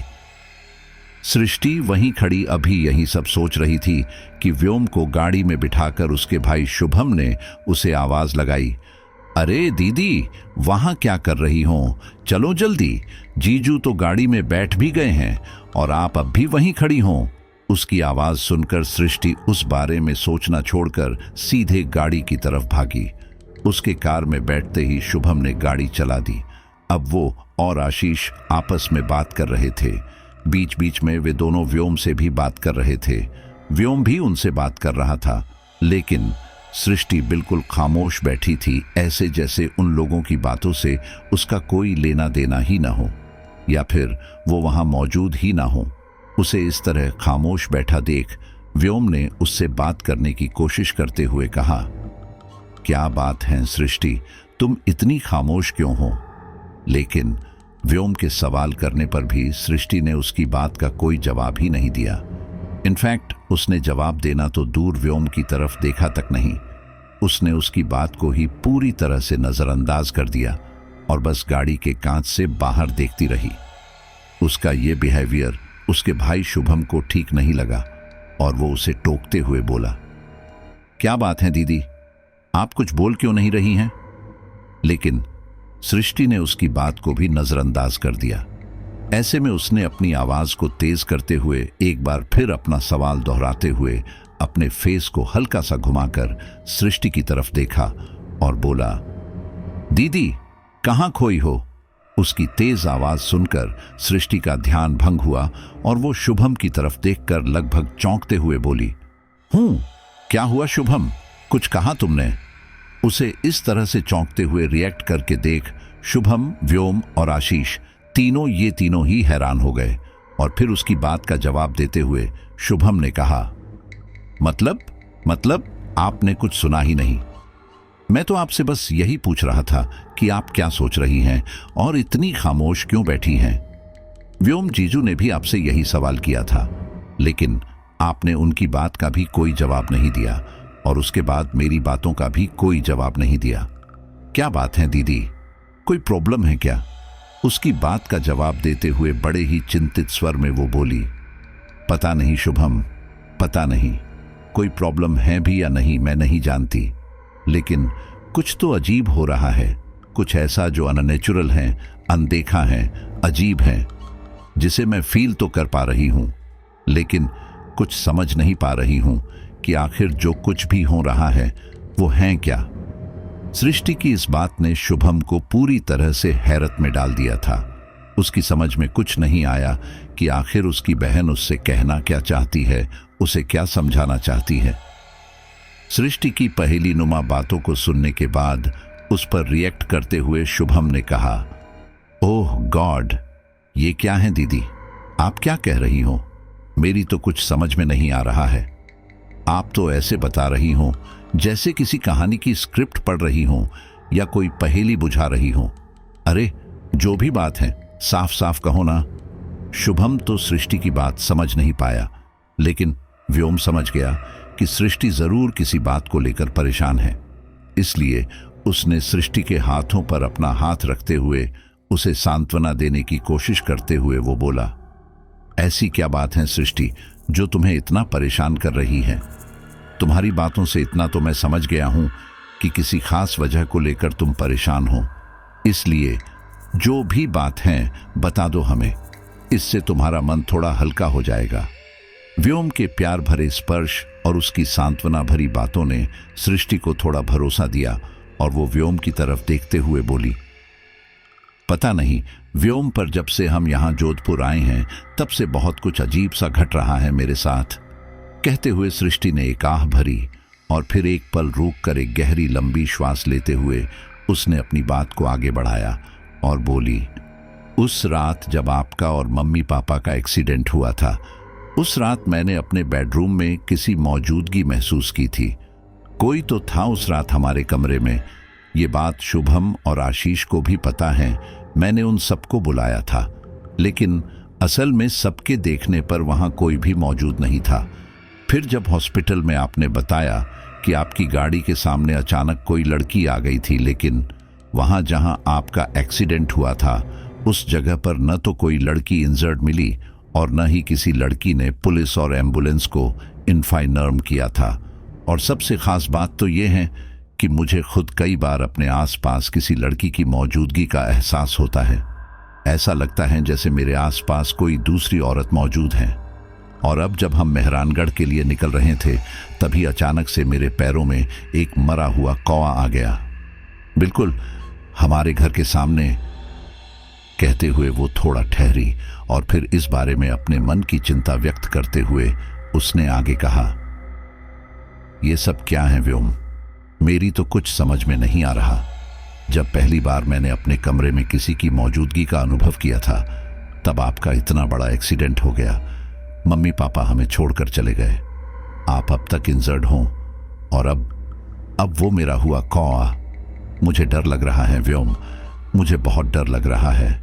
सृष्टि वहीं खड़ी अभी यही सब सोच रही थी कि व्योम को गाड़ी में बिठाकर उसके भाई शुभम ने उसे आवाज लगाई, अरे दीदी, वहां क्या कर रही हो? चलो जल्दी, जीजू तो गाड़ी में बैठ भी गए हैं और आप अब भी वहीं खड़ी हो। उसकी आवाज सुनकर सृष्टि उस बारे में सोचना छोड़कर सीधे गाड़ी की तरफ भागी। उसके कार में बैठते ही शुभम ने गाड़ी चला दी। अब वो और आशीष आपस में बात कर रहे थे। बीच बीच में वे दोनों व्योम से भी बात कर रहे थे। व्योम भी उनसे बात कर रहा था, लेकिन सृष्टि बिल्कुल खामोश बैठी थी, ऐसे जैसे उन लोगों की बातों से उसका कोई लेना देना ही ना हो, या फिर वो वहां मौजूद ही ना हो। उसे इस तरह खामोश बैठा देख व्योम ने उससे बात करने की कोशिश करते हुए कहा, क्या बात है सृष्टि, तुम इतनी खामोश क्यों हो? लेकिन व्योम के सवाल करने पर भी सृष्टि ने उसकी बात का कोई जवाब ही नहीं दिया। इनफैक्ट उसने जवाब देना तो दूर, व्योम की तरफ देखा तक नहीं। उसने उसकी बात को ही पूरी तरह से नजरअंदाज कर दिया और बस गाड़ी के कांच से बाहर देखती रही। उसका ये बिहेवियर उसके भाई शुभम को ठीक नहीं लगा और वो उसे टोकते हुए बोला, क्या बात है दीदी, आप कुछ बोल क्यों नहीं रही हैं? लेकिन सृष्टि ने उसकी बात को भी नजरअंदाज कर दिया। ऐसे में उसने अपनी आवाज को तेज करते हुए एक बार फिर अपना सवाल दोहराते हुए अपने फेस को हल्का सा घुमाकर सृष्टि की तरफ देखा और बोला, दीदी कहां खोई हो? उसकी तेज आवाज सुनकर सृष्टि का ध्यान भंग हुआ और वो शुभम की तरफ देखकर लगभग चौंकते हुए बोली, क्या हुआ शुभम, कुछ कहा तुमने? उसे इस तरह से चौंकते हुए रिएक्ट करके देख शुभम, व्योम और आशीष तीनों ही हैरान हो गए और फिर उसकी बात का जवाब देते हुए शुभम ने कहा, मतलब आपने कुछ सुना ही नहीं। मैं तो आपसे बस यही पूछ रहा था कि आप क्या सोच रही हैं और इतनी खामोश क्यों बैठी हैं। व्योम जीजू ने भी आपसे यही सवाल किया था, लेकिन आपने उनकी बात का भी कोई जवाब नहीं दिया और उसके बाद मेरी बातों का भी कोई जवाब नहीं दिया। क्या बात है दीदी, कोई प्रॉब्लम है क्या? उसकी बात का जवाब देते हुए बड़े ही चिंतित स्वर में वो बोली, पता नहीं शुभम, पता नहीं, कोई प्रॉब्लम है भी या नहीं मैं नहीं जानती, लेकिन कुछ तो अजीब हो रहा है, कुछ ऐसा जो अननेचुरल है, अनदेखा है, अजीब है, जिसे मैं फील तो कर पा रही हूं, लेकिन कुछ समझ नहीं पा रही हूं कि आखिर जो कुछ भी हो रहा है वो है क्या। सृष्टि की इस बात ने शुभम को पूरी तरह से हैरत में डाल दिया था। उसकी समझ में कुछ नहीं आया कि आखिर उसकी बहन उससे कहना क्या चाहती है, उसे क्या समझाना चाहती है। सृष्टि की पहेली नुमा बातों को सुनने के बाद उस पर रिएक्ट करते हुए शुभम ने कहा, ओह गॉड, ये क्या है दीदी, आप क्या कह रही हो? मेरी तो कुछ समझ में नहीं आ रहा है। आप तो ऐसे बता रही हो जैसे किसी कहानी की स्क्रिप्ट पढ़ रही हो या कोई पहेली बुझा रही हो। अरे जो भी बात है साफ साफ कहो ना। शुभम तो सृष्टि की बात समझ नहीं पाया, लेकिन व्योम समझ गया कि सृष्टि जरूर किसी बात को लेकर परेशान है। इसलिए उसने सृष्टि के हाथों पर अपना हाथ रखते हुए उसे सांत्वना देने की कोशिश करते हुए वो बोला, ऐसी क्या बात है सृष्टि जो तुम्हें इतना परेशान कर रही है? तुम्हारी बातों से इतना तो मैं समझ गया हूं कि किसी खास वजह को लेकर तुम परेशान हो, इसलिए जो भी बात है बता दो हमें, इससे तुम्हारा मन थोड़ा हल्का हो जाएगा। व्योम के प्यार भरे स्पर्श और उसकी सांत्वना भरी बातों ने सृष्टि को थोड़ा भरोसा दिया और वो व्योम की तरफ देखते हुए बोली, पता नहीं व्योम, पर जब से हम यहां जोधपुर आए हैं तब से बहुत कुछ अजीब सा घट रहा है मेरे साथ। कहते हुए सृष्टि ने एक आह भरी और फिर एक पल रुक कर एक गहरी लंबी श्वास लेते हुए उसने अपनी बात को आगे बढ़ाया और बोली, उस रात जब आपका और मम्मी पापा का एक्सीडेंट हुआ था, उस रात मैंने अपने बेडरूम में किसी मौजूदगी महसूस की थी। कोई तो था उस रात हमारे कमरे में। ये बात शुभम और आशीष को भी पता है। मैंने उन सबको बुलाया था, लेकिन असल में सबके देखने पर वहां कोई भी मौजूद नहीं था। फिर जब हॉस्पिटल में आपने बताया कि आपकी गाड़ी के सामने अचानक कोई लड़की आ गई थी, लेकिन वहां जहां आपका एक्सीडेंट हुआ था उस जगह पर न तो कोई लड़की इंजर्ड मिली और न ही किसी लड़की ने पुलिस और एम्बुलेंस को इन्फॉर्म किया था। और सबसे खास बात तो ये है कि मुझे खुद कई बार अपने आसपास किसी लड़की की मौजूदगी का एहसास होता है। ऐसा लगता है जैसे मेरे आसपास कोई दूसरी औरत मौजूद है। और अब जब हम मेहरानगढ़ के लिए निकल रहे थे तभी अचानक से मेरे पैरों में एक मरा हुआ कौवा आ गया, बिल्कुल हमारे घर के सामने। कहते हुए वो थोड़ा ठहरी और फिर इस बारे में अपने मन की चिंता व्यक्त करते हुए उसने आगे कहा, ये सब क्या है व्योम, मेरी तो कुछ समझ में नहीं आ रहा। जब पहली बार मैंने अपने कमरे में किसी की मौजूदगी का अनुभव किया था तब आपका इतना बड़ा एक्सीडेंट हो गया, मम्मी पापा हमें छोड़कर चले गए, आप अब तक इंजर्ड हो और अब वो मेरा हुआ कौवा। मुझे डर लग रहा है व्योम, मुझे बहुत डर लग रहा है।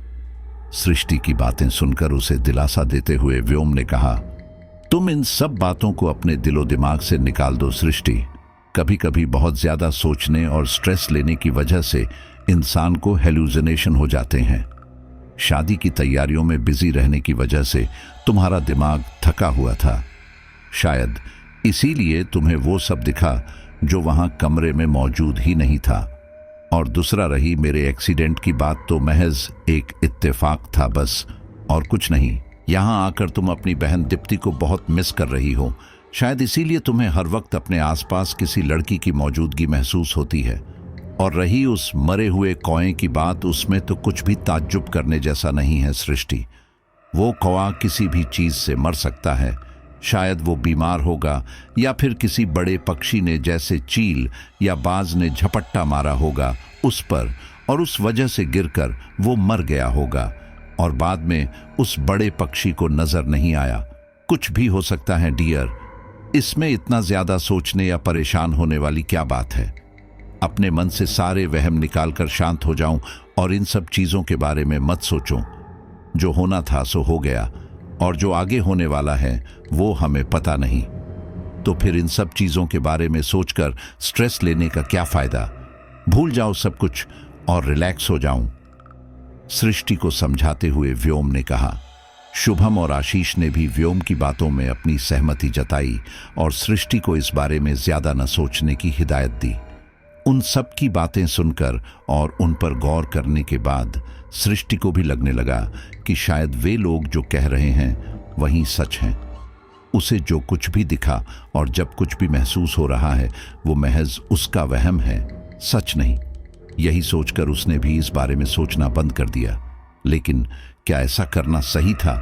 सृष्टि की बातें सुनकर उसे दिलासा देते हुए व्योम ने कहा, तुम इन सब बातों को अपने दिलो दिमाग से निकाल दो सृष्टि। कभी कभी बहुत ज्यादा सोचने और स्ट्रेस लेने की वजह से इंसान को हेलुसिनेशन हो जाते हैं। शादी की तैयारियों में बिजी रहने की वजह से तुम्हारा दिमाग थका हुआ था, शायद इसीलिए तुम्हें वो सब दिखा जो वहां कमरे में मौजूद ही नहीं था। और दूसरा रही मेरे एक्सीडेंट की बात, तो महज एक इत्तेफाक था बस, और कुछ नहीं। यहां आकर तुम अपनी बहन दीप्ति को बहुत मिस कर रही हो, शायद इसीलिए तुम्हें हर वक्त अपने आसपास किसी लड़की की मौजूदगी महसूस होती है। और रही उस मरे हुए कौए की बात, उसमें तो कुछ भी ताज्जुब करने जैसा नहीं है सृष्टि। वो कौआ किसी भी चीज से मर सकता है, शायद वो बीमार होगा या फिर किसी बड़े पक्षी ने जैसे चील या बाज ने झपट्टा मारा होगा उस पर और उस वजह से गिरकर वो मर गया होगा। और बाद में उस बड़े पक्षी को नजर नहीं आया। कुछ भी हो सकता है डियर, इसमें इतना ज्यादा सोचने या परेशान होने वाली क्या बात है। अपने मन से सारे वहम निकालकर शांत हो जाऊं और इन सब चीजों के बारे में मत सोचो। जो होना था सो हो गया, और जो आगे होने वाला है वो हमें पता नहीं। तो फिर इन सब चीजों के बारे में सोचकर स्ट्रेस लेने का क्या फायदा। भूल जाओ सब कुछ और रिलैक्स हो जाऊं, सृष्टि को समझाते हुए व्योम ने कहा। शुभम और आशीष ने भी व्योम की बातों में अपनी सहमति जताई और सृष्टि को इस बारे में ज्यादा न सोचने की हिदायत दी। उन सब की बातें सुनकर और उन पर गौर करने के बाद सृष्टि को भी लगने लगा कि शायद वे लोग जो कह रहे हैं वही सच हैं। उसे जो कुछ भी दिखा और जब कुछ भी महसूस हो रहा है वो महज उसका वहम है, सच नहीं। यही सोचकर उसने भी इस बारे में सोचना बंद कर दिया। लेकिन क्या ऐसा करना सही था?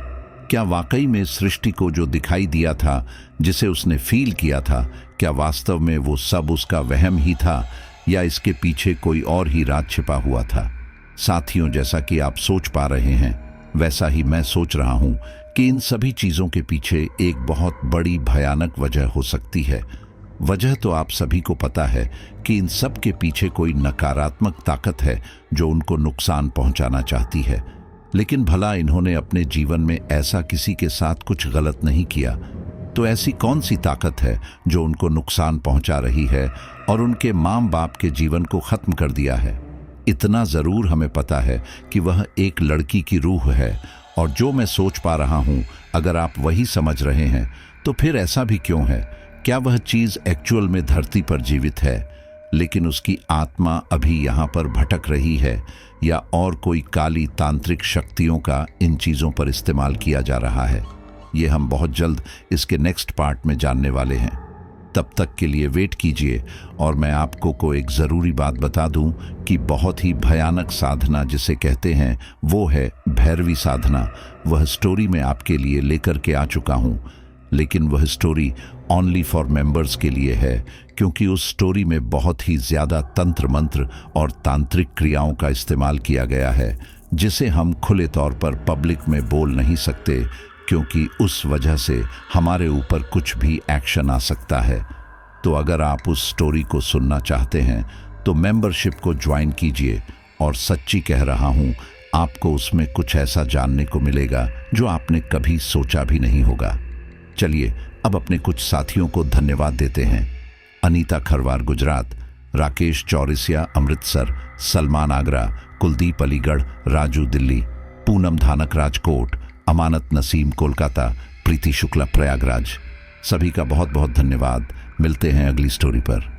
क्या वाकई में सृष्टि को जो दिखाई दिया था, जिसे उसने फील किया था, क्या वास्तव में वो सब उसका वहम ही था या इसके पीछे कोई और ही राज छिपा हुआ था? साथियों, जैसा कि आप सोच पा रहे हैं वैसा ही मैं सोच रहा हूं कि इन सभी चीजों के पीछे एक बहुत बड़ी भयानक वजह हो सकती है। वजह तो आप सभी को पता है कि इन सब के पीछे कोई नकारात्मक ताकत है जो उनको नुकसान पहुंचाना चाहती है। लेकिन भला इन्होंने अपने जीवन में ऐसा किसी के साथ कुछ गलत नहीं किया, तो ऐसी कौन सी ताकत है जो उनको नुकसान पहुंचा रही है और उनके माँ बाप के जीवन को खत्म कर दिया है? इतना जरूर हमें पता है कि वह एक लड़की की रूह है, और जो मैं सोच पा रहा हूं अगर आप वही समझ रहे हैं तो फिर ऐसा भी क्यों है? क्या वह चीज एक्चुअल में धरती पर जीवित है लेकिन उसकी आत्मा अभी यहाँ पर भटक रही है, या और कोई काली तांत्रिक शक्तियों का इन चीजों पर इस्तेमाल किया जा रहा है? ये हम बहुत जल्द इसके नेक्स्ट पार्ट में जानने वाले हैं। तब तक के लिए वेट कीजिए। और मैं आपको को एक ज़रूरी बात बता दूं कि बहुत ही भयानक साधना जिसे कहते हैं वो है भैरवी साधना। वह स्टोरी मैं आपके लिए लेकर के आ चुका हूं, लेकिन वह स्टोरी ओनली फॉर मेंबर्स के लिए है, क्योंकि उस स्टोरी में बहुत ही ज़्यादा तंत्र मंत्र और तांत्रिक क्रियाओं का इस्तेमाल किया गया है, जिसे हम खुले तौर पर पब्लिक में बोल नहीं सकते, क्योंकि उस वजह से हमारे ऊपर कुछ भी एक्शन आ सकता है। तो अगर आप उस स्टोरी को सुनना चाहते हैं तो मेंबरशिप को ज्वाइन कीजिए, और सच्ची कह रहा हूं आपको उसमें कुछ ऐसा जानने को मिलेगा जो आपने कभी सोचा भी नहीं होगा। चलिए अब अपने कुछ साथियों को धन्यवाद देते हैं। अनीता खरवार गुजरात, राकेश चौरसिया अमृतसर, सलमान आगरा, कुलदीप अलीगढ़, राजू दिल्ली, पूनम धानक राजकोट, अमानत नसीम कोलकाता, प्रीति शुक्ला प्रयागराज। सभी का बहुत बहुत धन्यवाद। मिलते हैं अगली स्टोरी पर।